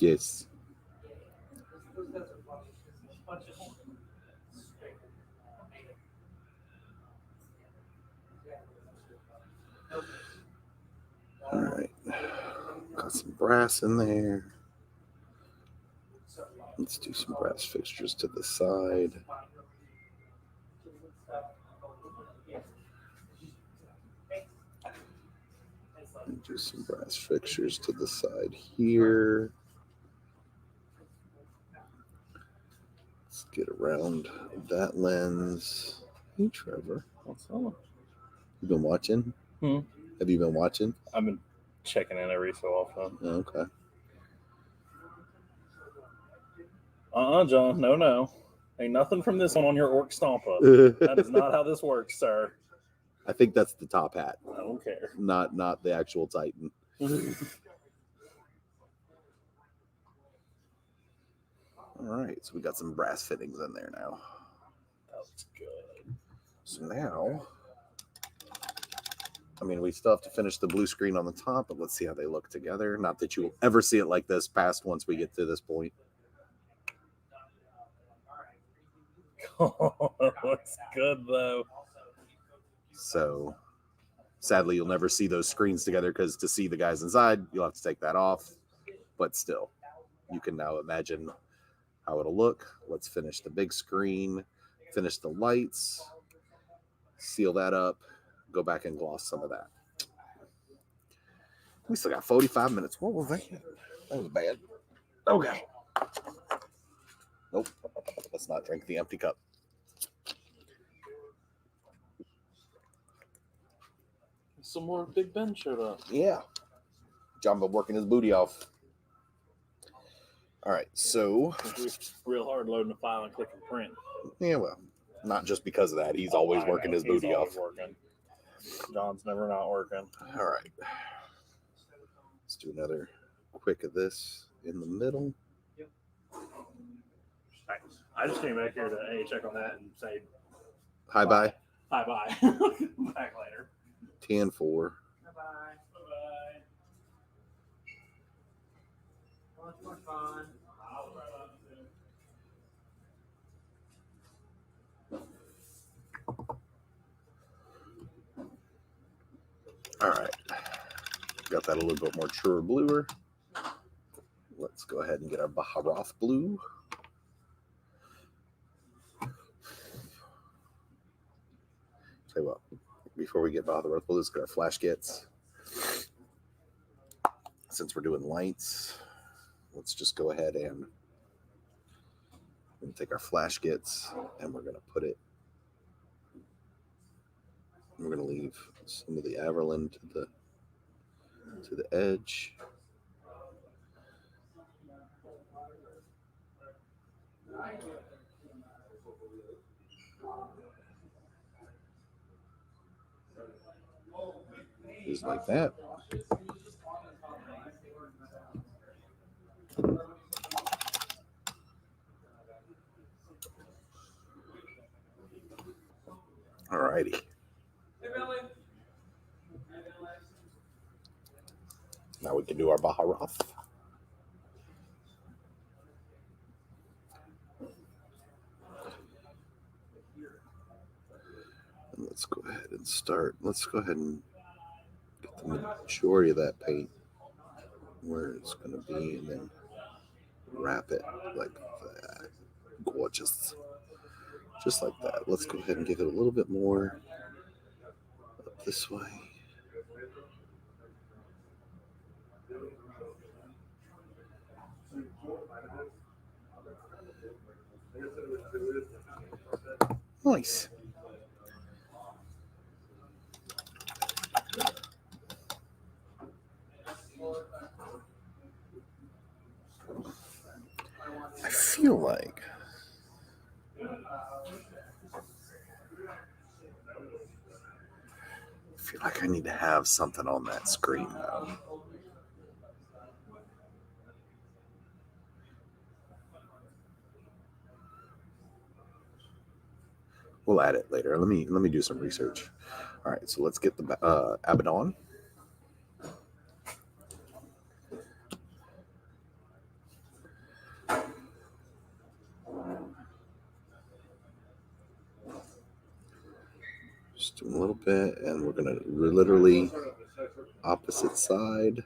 Yes. All right. Got some brass in there. Let's do some brass fixtures to the side. And do some brass fixtures to the side here. Let's get around that lens. Hey, Trevor. What's up? You been watching? Hmm. Have you been watching? I've been checking in every so often. Okay. John. No. Ain't nothing from this one on your orc stomp up. That is not how this works, sir. I think that's the top hat, I don't care. not the actual Titan. All right, so we got some brass fittings in there now. That's good. So now, I mean, we still have to finish the blue screen on the top, but let's see how they look together. Not that you will ever see it like this past once we get to this point. Looks good though. So sadly, you'll never see those screens together because to see the guys inside, you'll have to take that off. But still, you can now imagine how it'll look. Let's finish the big screen, finish the lights, seal that up, go back and gloss some of that. We still got 45 minutes. What was that? That was bad. Okay. Nope. Let's not drink the empty cup. Some more Big Ben showed up. Yeah. John been working his booty off. All right, so Real hard loading the file and clicking print. yeah, well, not just because of that. He's always working his booty off. Working. John's never not working. All right. Let's do another quick of this in the middle. I just came back here to check on that and say Hi bye. bye. Back later. 10-4. Bye-bye. Bye. Much more fun. All right. Got that a little bit more truer bluer. Let's go ahead and get our Baharoth blue. Tell you what, before we get Baharoth blue, let's get our flash kits. Since we're doing lights, let's just go ahead and we're gonna take our flash kits and we're gonna put it. We're gonna leave some of the Averland to the edge. Just like that. Alrighty. Now we can do our Baharath. And let's go ahead and start. Let's go ahead and get the majority of that paint where it's going to be, and then wrap it like that. Gorgeous. Just like that. Let's go ahead and give it a little bit more up this way. Nice. I feel like I need to have something on that screen though. We'll add it later. Let me do some research. All right, so let's get the Abaddon. Just do a little bit, and we're gonna literally opposite side.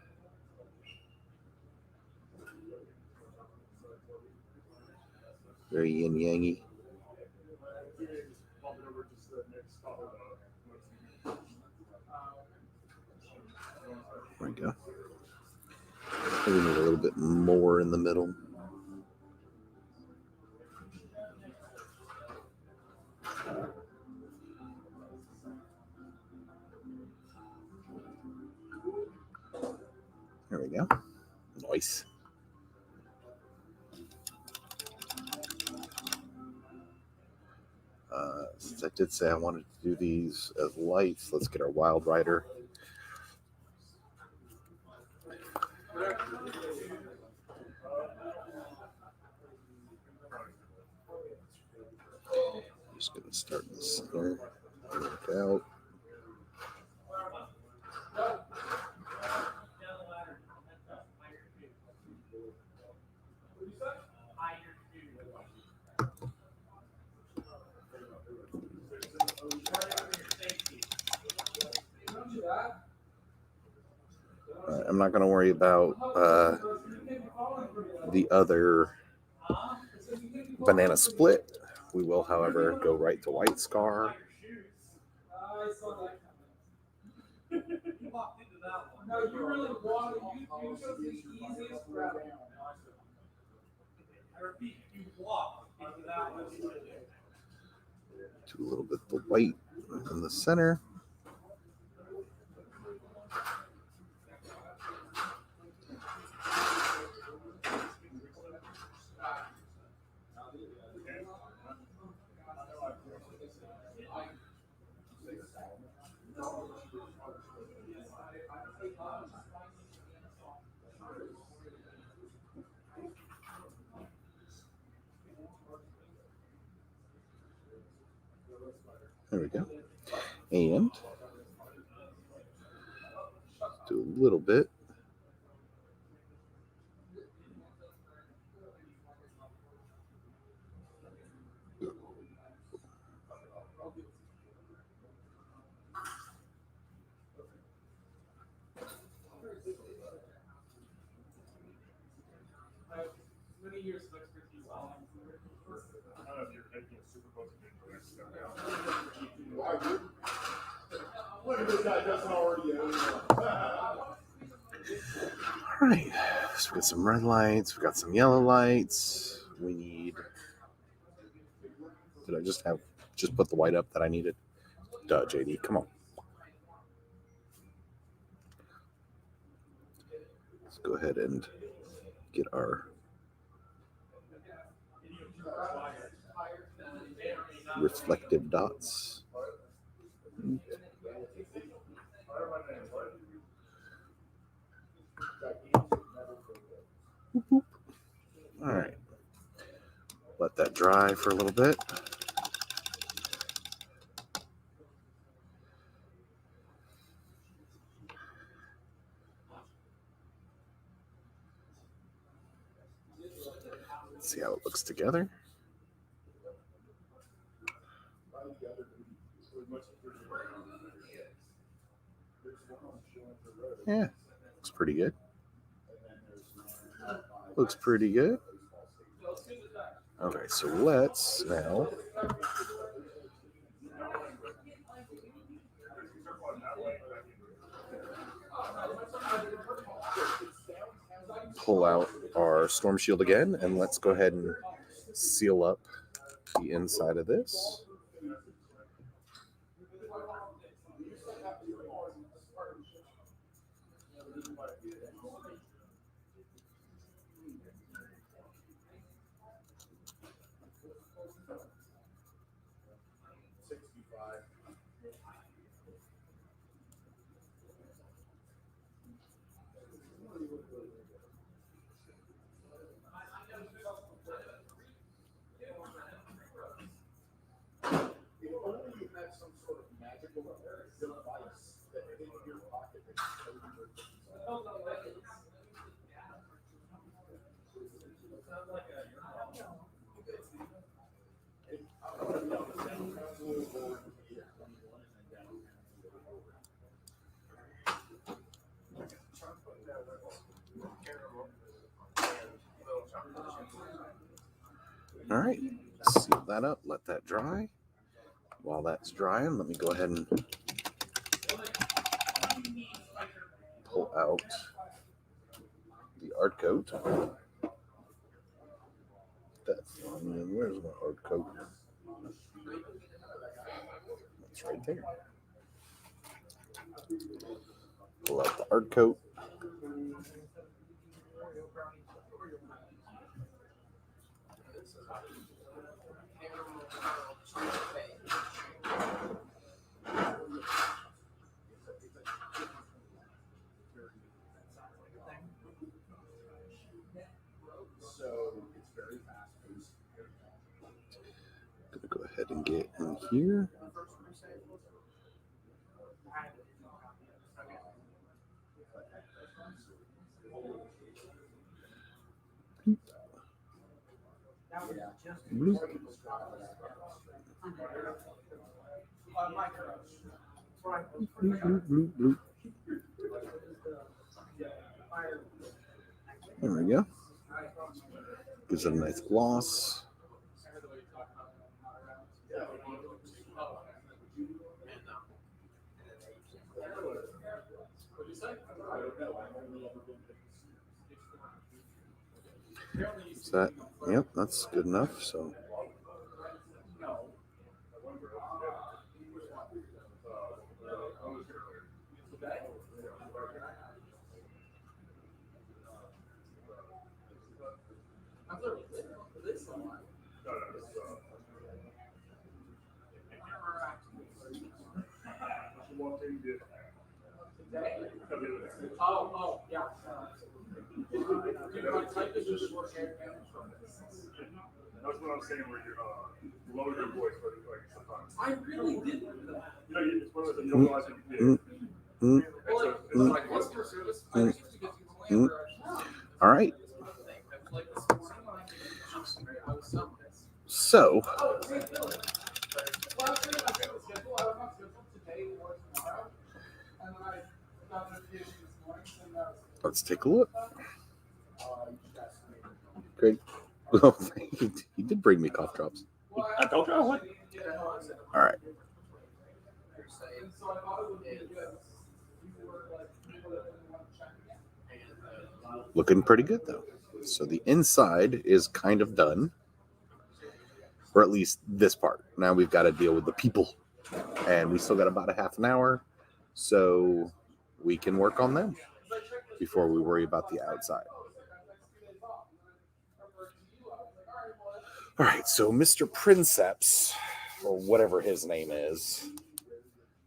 Very yin yangy. There we go. We need a little bit more in the middle. There we go. Nice. Since I did say I wanted to do these as lights, let's get our Wild Rider. Just going to start in the center, work out. I'm not going to worry about the other banana split. We will, however, go right to White Scar. No, you really want to. You chose the easiest route. I repeat, you walk into that one. Do a little bit of the white in the center. There we go. And do a little bit. Many years of expertise. I don't know if you're taking a super close to the next step down. Look at this guy doesn't already All right. So we got some red lights. We got some yellow lights. We need. Did I just put the white up that I needed? Duh, JD. Come on. Let's go ahead and get our reflective dots. All right. Let that dry for a little bit. Let's see how it looks together. Yeah, looks pretty good. Looks pretty good. Okay, so let's now pull out our Storm Shield again, and let's go ahead and seal up the inside of this. All right, seal that up, let that dry. While that's drying, let me go ahead and pull out the art coat. Where's my art coat? It's right there. Pull out the art coat. Gonna go ahead and get in here. Bloop. Bloop, bloop, bloop, bloop. There we go. Gives it a nice gloss. Is that? Yep, that's good enough. So. Oh, yeah. That's what I'm saying, where you lower your voice, but like sometimes. I really did that. You know, it's one of those that you don't realize that you did. It's like customer service. All right. So. Let's take a look. Great. Well, he did bring me cough drops. I told you I would. All right. Looking pretty good, though. So the inside is kind of done. Or at least this part. Now we've got to deal with the people. And we still got about a half an hour. So we can work on them before we worry about the outside. All right, so Mr. Princeps or whatever his name is.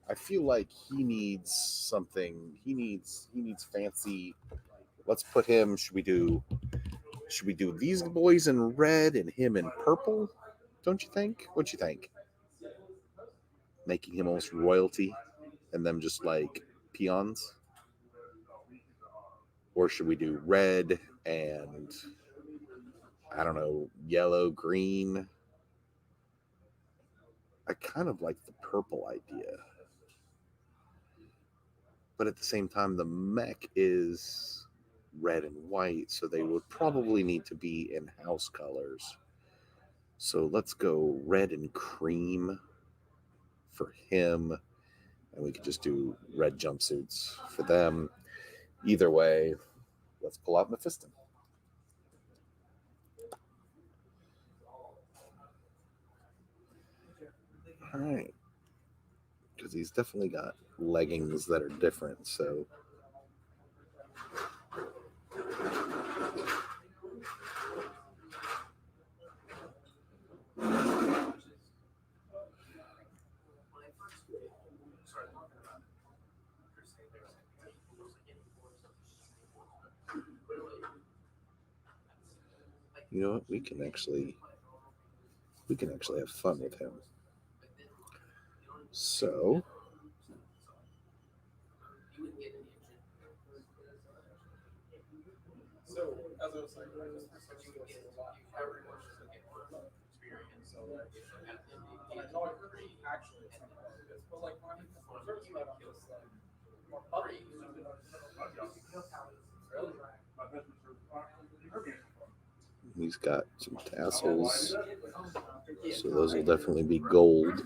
I feel like he needs something. He needs fancy. Let's put him. Should we do these boys in red and him in purple? Don't you think? What you think? Making him almost royalty and them just like peons? Or should we do red and I don't know, yellow, green? I kind of like the purple idea. But at the same time, the mech is red and white, so they would probably need to be in house colors. So let's go red and cream for him, and we could just do red jumpsuits for them. Either way, let's pull out Mephiston. All right, because he's definitely got leggings that are different, so you know what? We can actually have fun with him. So as I was saying, I just researched this a lot. Everyone's just looking for experience. So like, when I know it actually it's not about this, but like when I'm searching about on this like more public, really? he's got some tassels, so those will definitely be gold.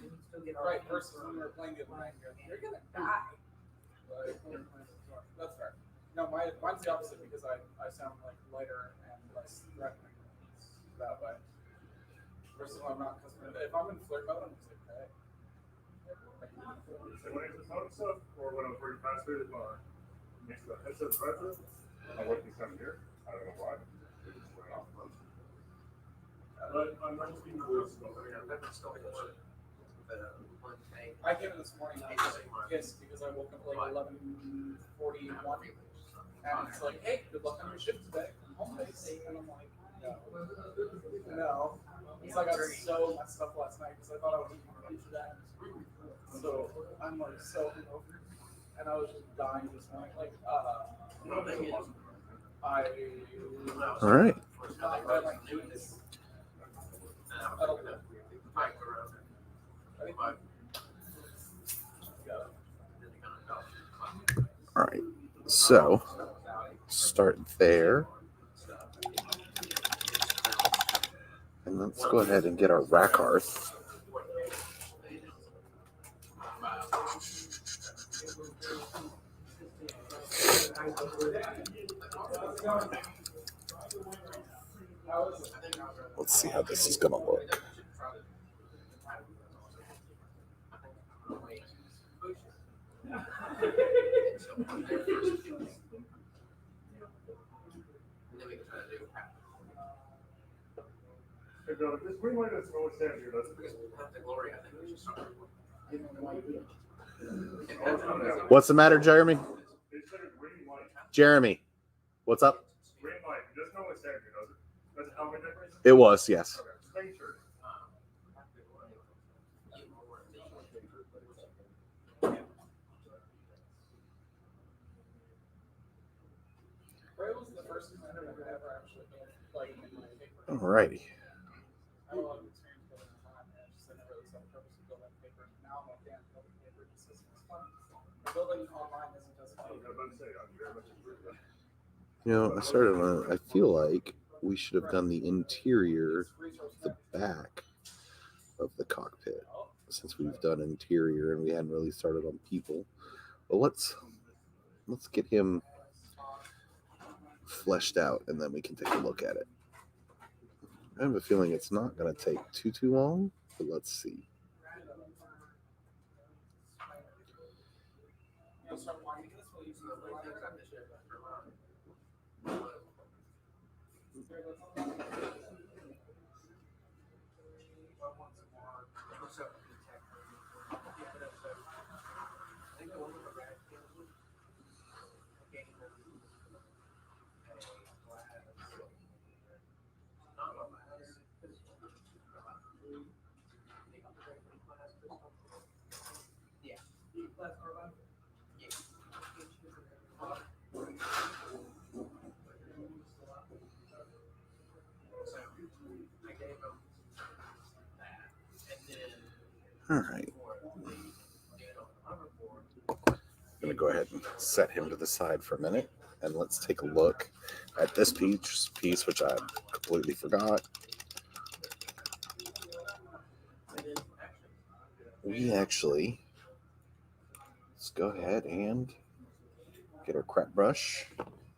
Right, versus when we're playing it online, you're gonna die. Like, that's fair. No, mine's the opposite because I sound like lighter and less threatening that way. Versus when I'm not, because if I'm in flirt mode, I'm just like, hey. So when it's the stuff, or when I was working faster, makes the headset better. I'm working some here. I don't know why. It just went off. But I'm not speaking voice. I came in this morning and I was pissed because I woke up like 11:41 and it's like, hey, good luck on your shift today from home base. And I'm like, no. Because I got so messed up last night because I thought I was eating pizza that. So I'm like so hungover. And I was just dying this morning. Like, All right. All right. So start there. And let's go ahead and get our Rakarth. Let's see how this is going to look. This green light is always standing here, doesn't it? What's the matter, Jeremy? Jeremy, what's up? Green light. It doesn't always stand here, does it? Does it help with difference? It was, yes. Okay. Just making sure. Braille was the first time I've ever actually like in my paper. All righty. I have a lot of experience building time, and I just never really set purpose to build that paper. Now I'm like, damn, building paper just isn't as fun. Building online isn't as fun. You know, I feel like we should have done the interior, the back of the cockpit, since we've done interior and we hadn't really started on people. But let's get him fleshed out and then we can take a look at it. I have a feeling it's not going to take too long, but let's see. All right. I'm going to go ahead and set him to the side for a minute, and let's take a look at this piece, which I completely forgot. We actually, let's go ahead and get our crap brush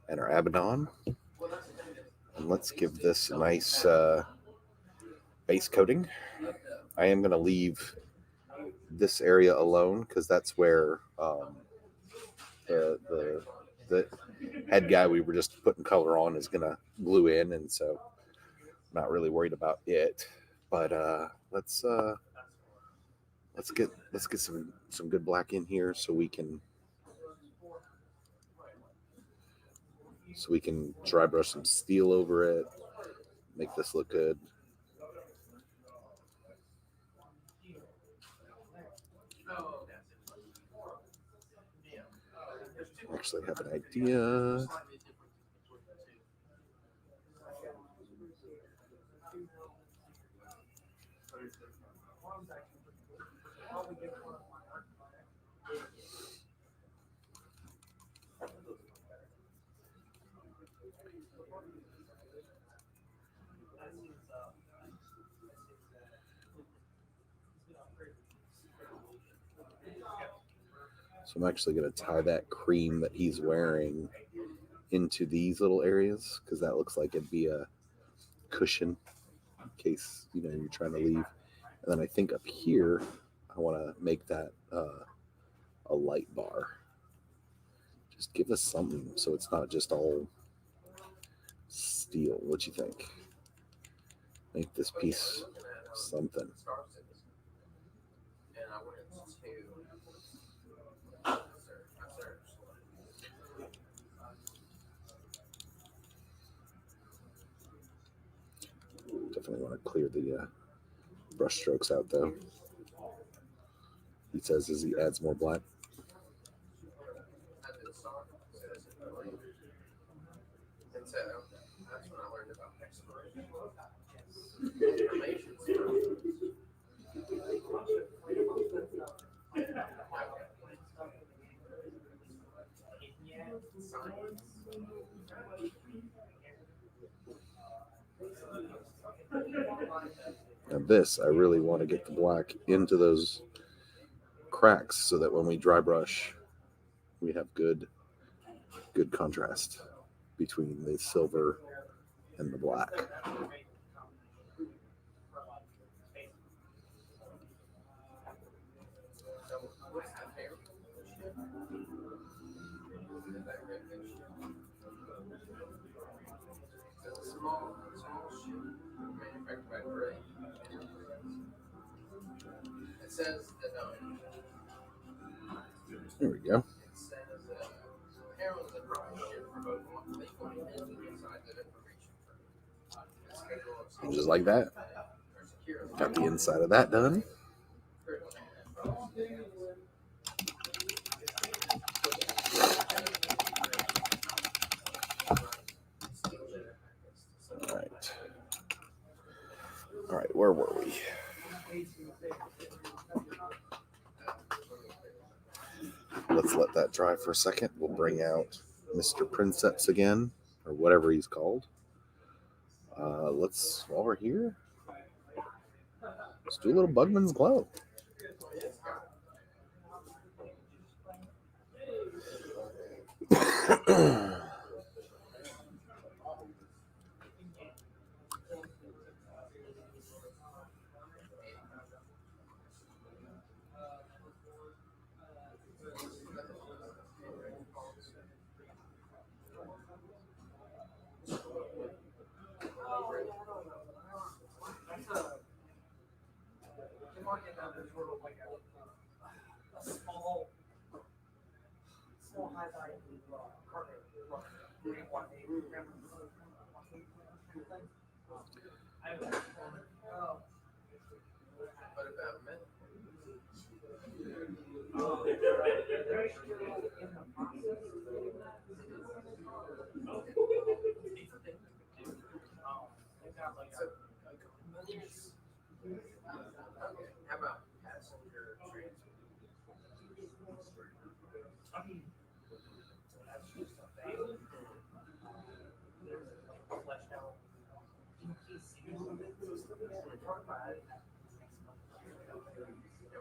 and our Abaddon, and let's give this a nice base coating. I am going to leave this area alone because that's where the head guy we were just putting color on is going to glue in, and so I'm not really worried about it. But let's get some good black in here so we can dry brush some steel over it, make this look good. Actually, I have an idea. So I'm actually going to tie that cream that he's wearing into these little areas because that looks like it'd be a cushion in case you're trying to leave. And then I think up here I want to make that a light bar. Just give us something so it's not just all steel. What you think? Make this piece something. Definitely want to clear the brush strokes out though. He says as he adds more black. Now this, I really want to get the black into those cracks so that when we dry brush, we have good contrast between the silver and the black. There we go. And just like that, got the inside of that done. All right, where were we? Let's let that dry for a second. We'll bring out Mr. Princeps again, or whatever he's called. While we're here, let's do a little Bugman's Glow.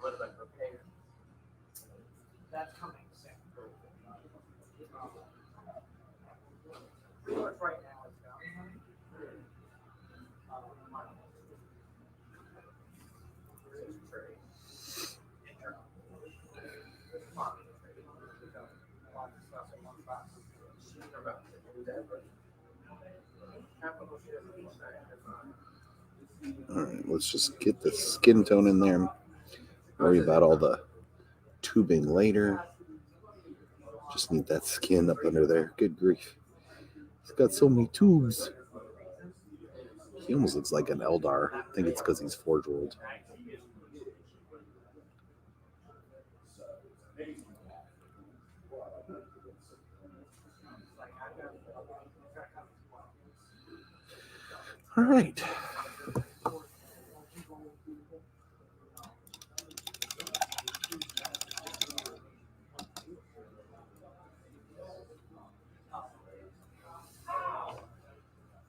What about repair? That's coming soon. Right now it's down. All right, let's just get the skin tone in there. Worry about all the tubing later. Just need that skin up under there. Good grief. He's got so many tubes. He almost looks like an Eldar. I think it's because he's Forge World. All right.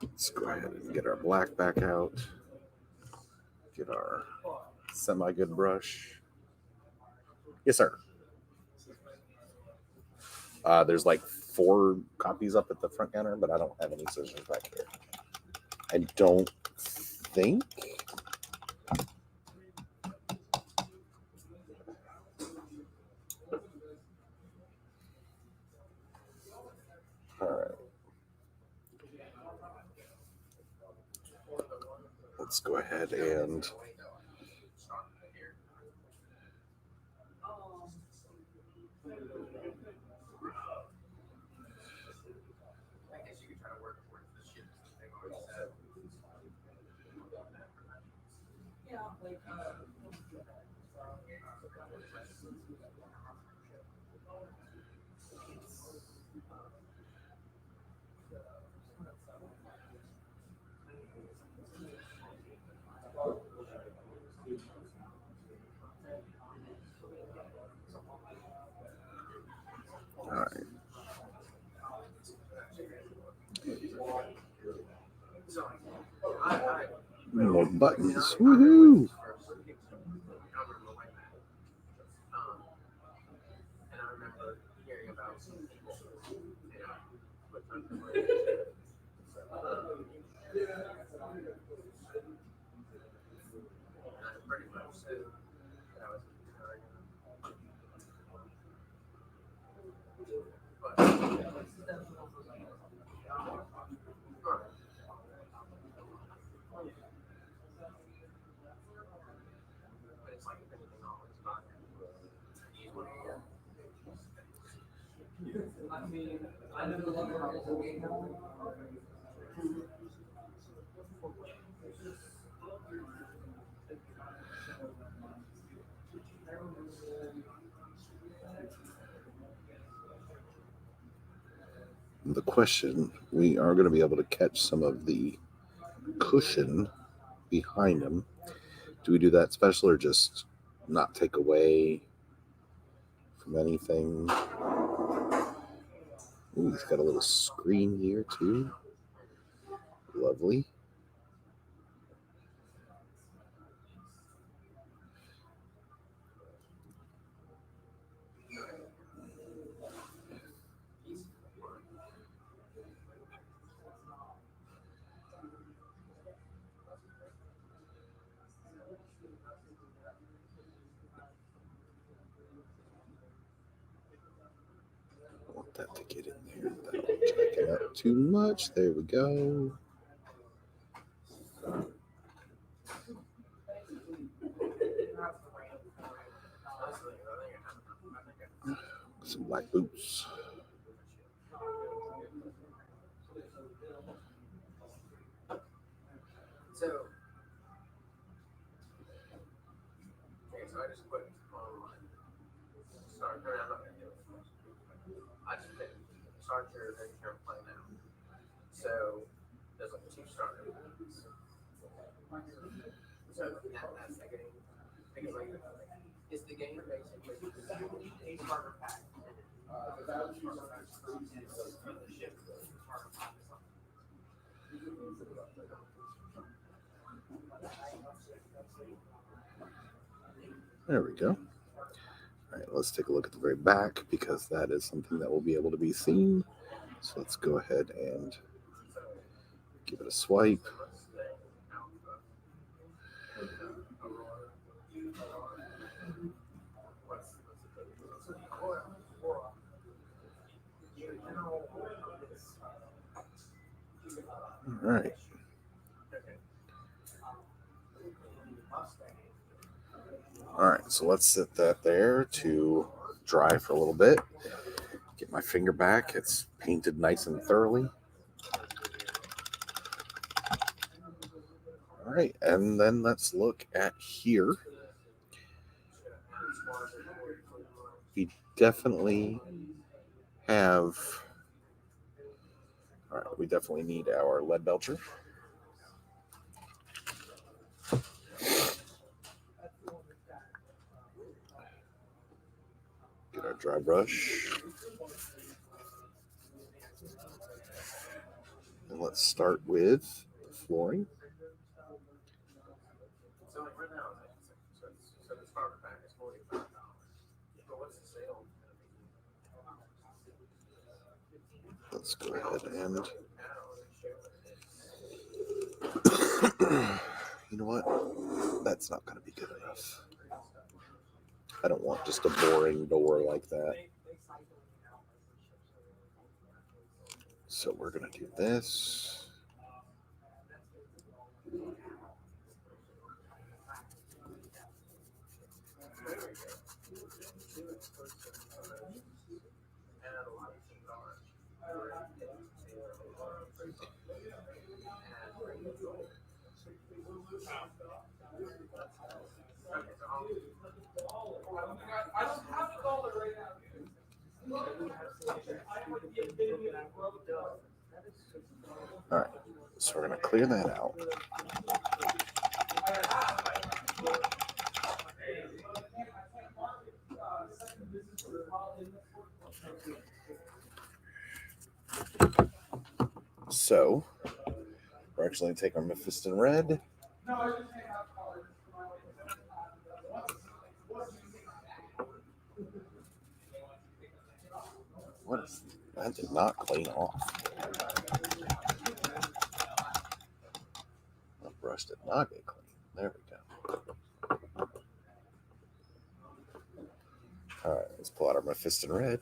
Let's go ahead and get our black back out. Get our semi-good brush. Yes, sir. There's like 4 copies up at the front counter, but I don't have any scissors back here. I don't think. All right. Let's go ahead and all right. More buttons. Woohoo! And I remember hearing about some people, pretty much said that I was it's like anything always I mean, I never loved The question, we are going to be able to catch some of the cushion behind him. Do we do that special or just not take away from anything? Ooh, he's got a little screen here too. Lovely. I want that to get in there without jacking up too much. There we go. Some black boots. So I just put online. Start, I'm not gonna do it. I just picked start your current play now. So there's like 2 starter ones. So that's the game. Because like it's the game basically a starter pack. There we go. All right, let's take a look at the very back because that is something that will be able to be seen. So let's go ahead and give it a swipe. All right. All right, so let's set that there to dry for a little bit. Get my finger back. It's painted nice and thoroughly. All right, and then let's look at here. We definitely have. All right, we definitely need our lead belcher. Get our dry brush. And let's start with flooring. Let's go ahead and you know what? That's not going to be good enough. I don't want just a boring door like that. So we're going to do this. I don't have the dollar right now. All right, so we're going to clear that out. So we're actually going to take our Mephiston Red. What is that? Did not clean off. The brush did not get clean. There we go. All right, let's pull out our Mephiston Red.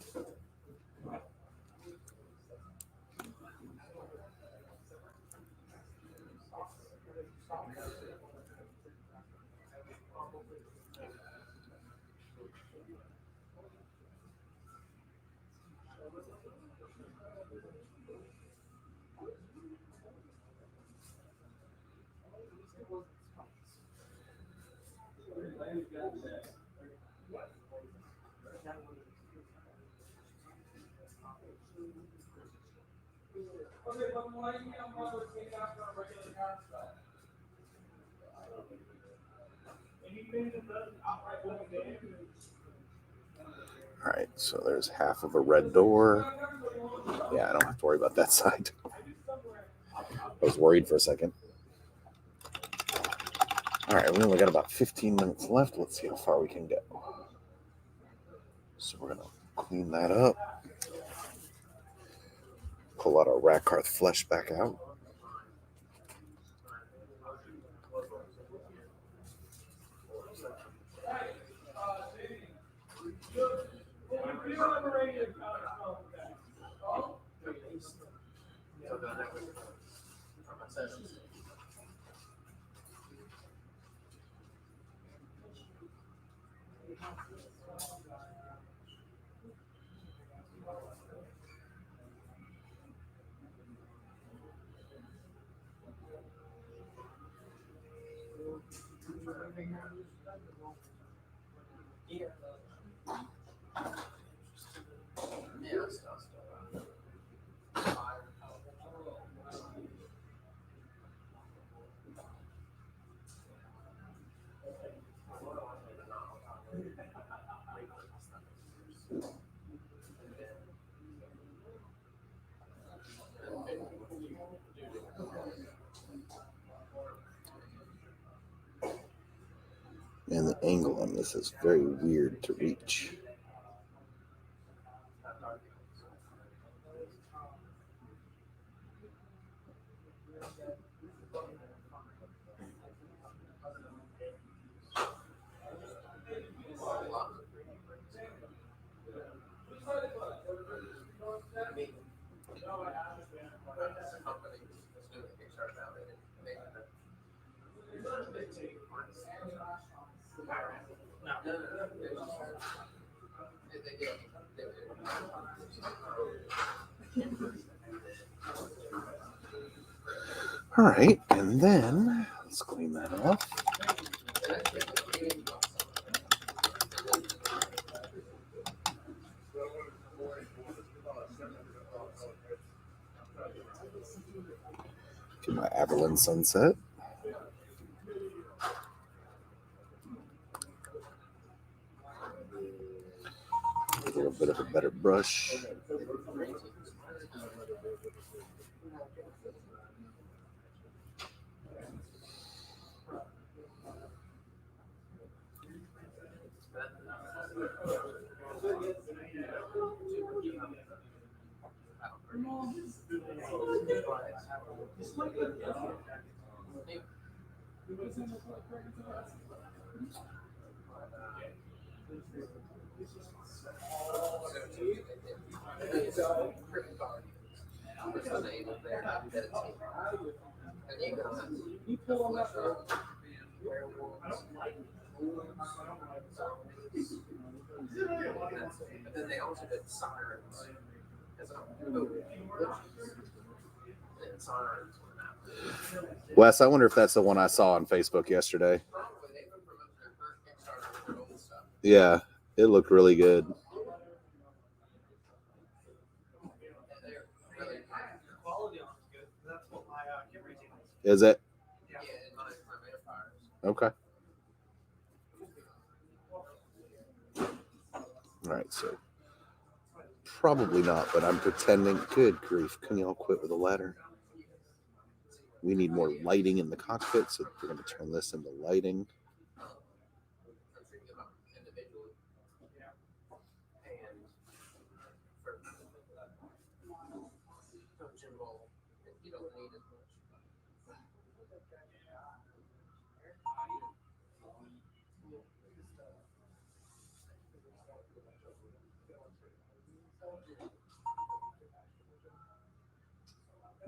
All right, so there's half of a red door. Yeah, I don't have to worry about that side. I was worried for a second. All right, we only got about 15 minutes left. Let's see how far we can go. So we're gonna clean that up. Pull out our Rakarth flesh back out. And angle on this is very weird to reach. All right, and then let's clean that off. Get my Aberlin Sunset. A little bit of a better brush. Then they also did sirens. Wes, I wonder if that's the one I saw on Facebook yesterday. Yeah, it looked really good. The quality on it's good. That's what my kit rating is. Is it? Yeah. Okay. All right, so probably not, but I'm pretending. Good grief. Can y'all quit with a ladder? We need more lighting in the cockpit, so we're going to turn this into lighting.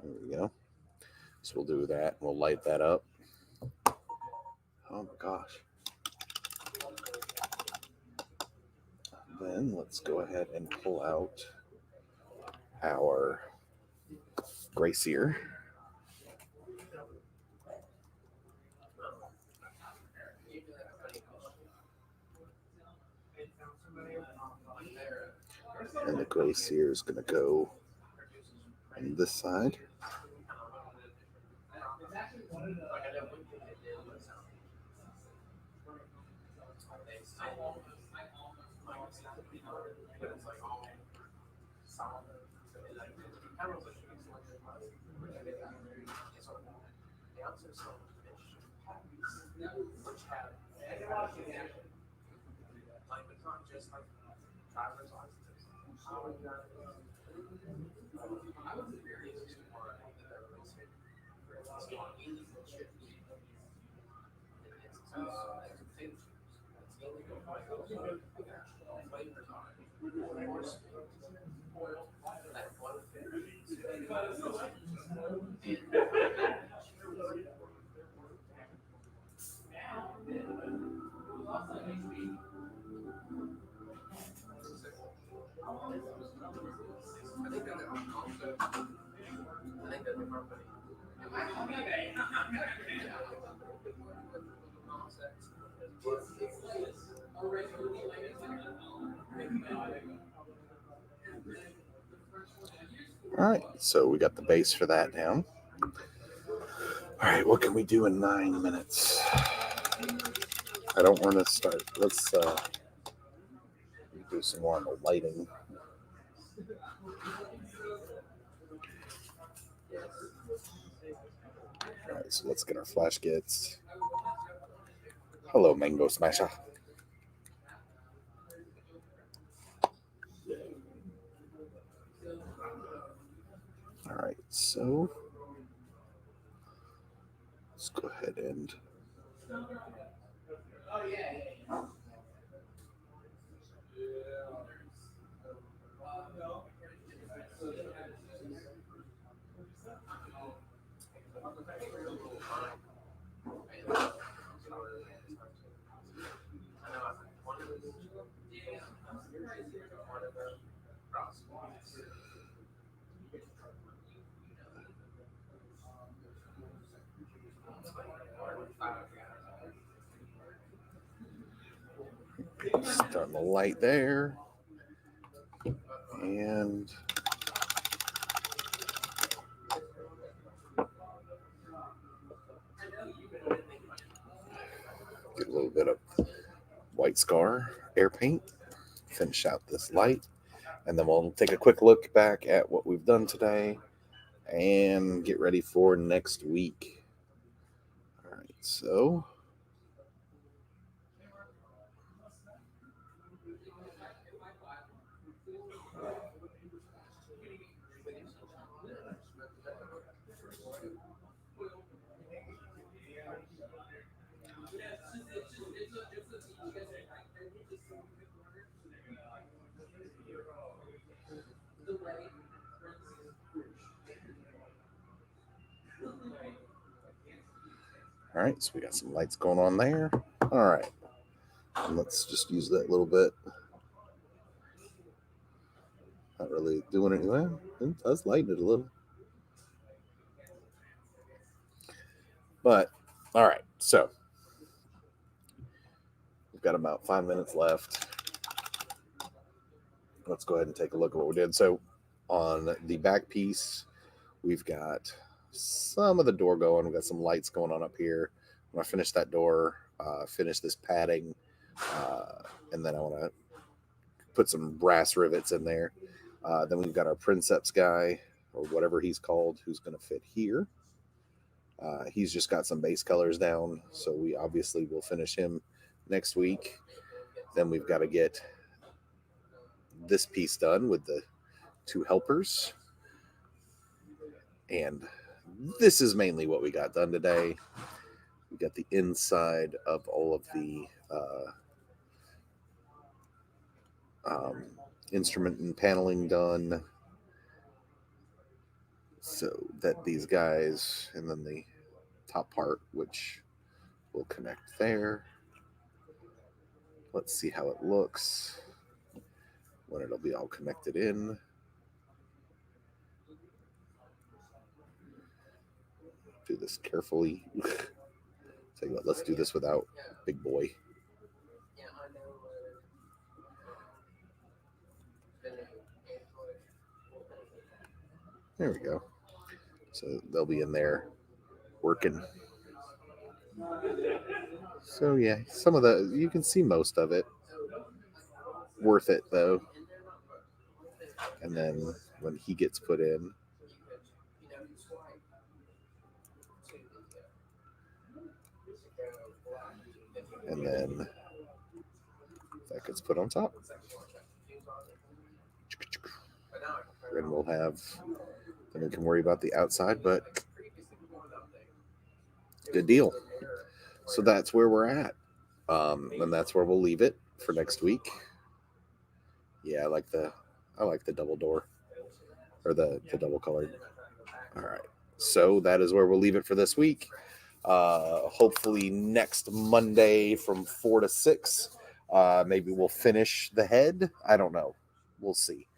There we go. So we'll do that. We'll light that up. Oh my gosh. Then let's go ahead and pull out our Gray Seer. And the Gray Seer is going to go on this side. All right, so we got the base for that down. All right, what can we do in 9 minutes? I don't want to start. Let's do some more on the lighting. All right, so let's get our flash kits. Hello, Mango Smasher. All right, so let's go ahead and start the light there. And get a little bit of White Scar air paint, finish out this light, and then we'll take a quick look back at what we've done today and get ready for next week. All right, so all right, so we got some lights going on there. All right, and let's just use that little bit. Not really doing anything. It does lighten it a little. But, all right, so we've got about 5 minutes left. Let's go ahead and take a look at what we did. So on the back piece, we've got some of the door going. We've got some lights going on up here. When I finish that door, finish this padding, and then I want to put some brass rivets in there. Then we've got our Princeps guy, or whatever he's called, who's going to fit here. He's just got some base colors down, so we obviously will finish him next week. Then we've got to get this piece done with the two helpers. And this is mainly what we got done today. We got the inside of all of the instrument and paneling done, so that these guys, and then the top part, which will connect there. Let's see how it looks when it'll be all connected in. Do this carefully. Tell you what, let's do this without Big Boy. There we go. So they'll be in there working. So yeah, some of the, you can see most of it. Worth it though. And then when he gets put in, and then that gets put on top. Then we'll have, then we can worry about the outside, but good deal. So that's where we're at. And that's where we'll leave it for next week. Yeah, I like the double door, or the double colored. All right. So that is where we'll leave it for this week. Hopefully next Monday from 4 to 6, maybe we'll finish the head. I don't know. We'll see.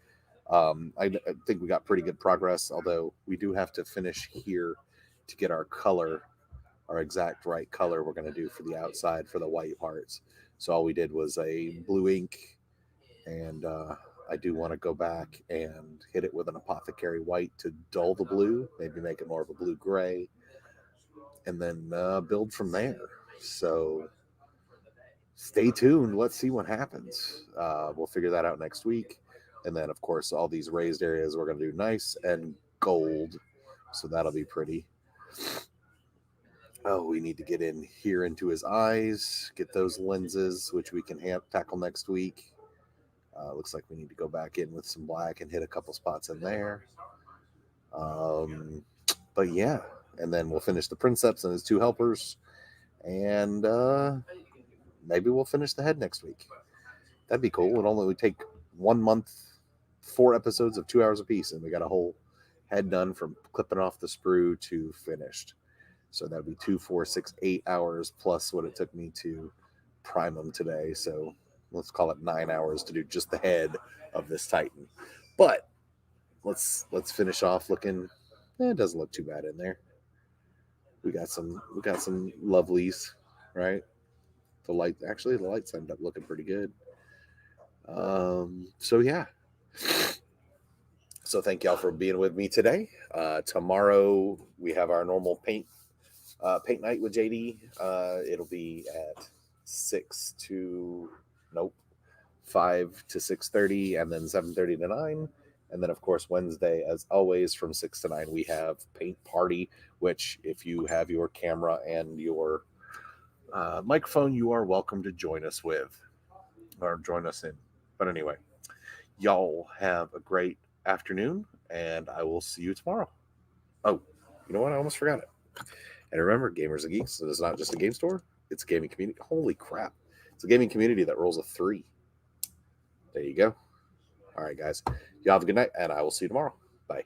I think we got pretty good progress, although we do have to finish here to get our color, our exact right color we're going to do for the outside for the white parts. So all we did was a blue ink, and I do want to go back and hit it with an apothecary white to dull the blue, maybe make it more of a blue gray, and then build from there. So stay tuned. Let's see what happens. We'll figure that out next week. And then, of course, all these raised areas we're going to do nice and gold. So that'll be pretty. Oh, we need to get in here into his eyes, get those lenses, which we can tackle next week. Looks like we need to go back in with some black and hit a couple spots in there. But yeah, and then we'll finish the Princeps and his two helpers, and maybe we'll finish the head next week. That'd be cool. It only would take 1 month, 4 episodes of 2 hours apiece, and we got a whole head done from clipping off the sprue to finished. So that'd be 2, 4, 6, 8 hours plus what it took me to prime them today. So let's call it 9 hours to do just the head of this Titan. But let's finish off looking. It doesn't look too bad in there. We got some lovelies, right? The lights ended up looking pretty good. So yeah. So thank y'all for being with me today. Tomorrow we have our normal paint night with JD. It'll be at 5 to 6:30, and then 7:30 to 9. And then, of course, Wednesday, as always, from 6 to 9, we have Paint Party, which if you have your camera and your microphone, you are welcome to join us with, or join us in. But anyway, y'all have a great afternoon, and I will see you tomorrow. Oh, you know what? I almost forgot it. And remember, Gamers and Geeks is not just a game store. It's a gaming community. Holy crap. It's a gaming community that rolls a 3. There you go. All right, guys. Y'all have a good night, and I will see you tomorrow. Bye.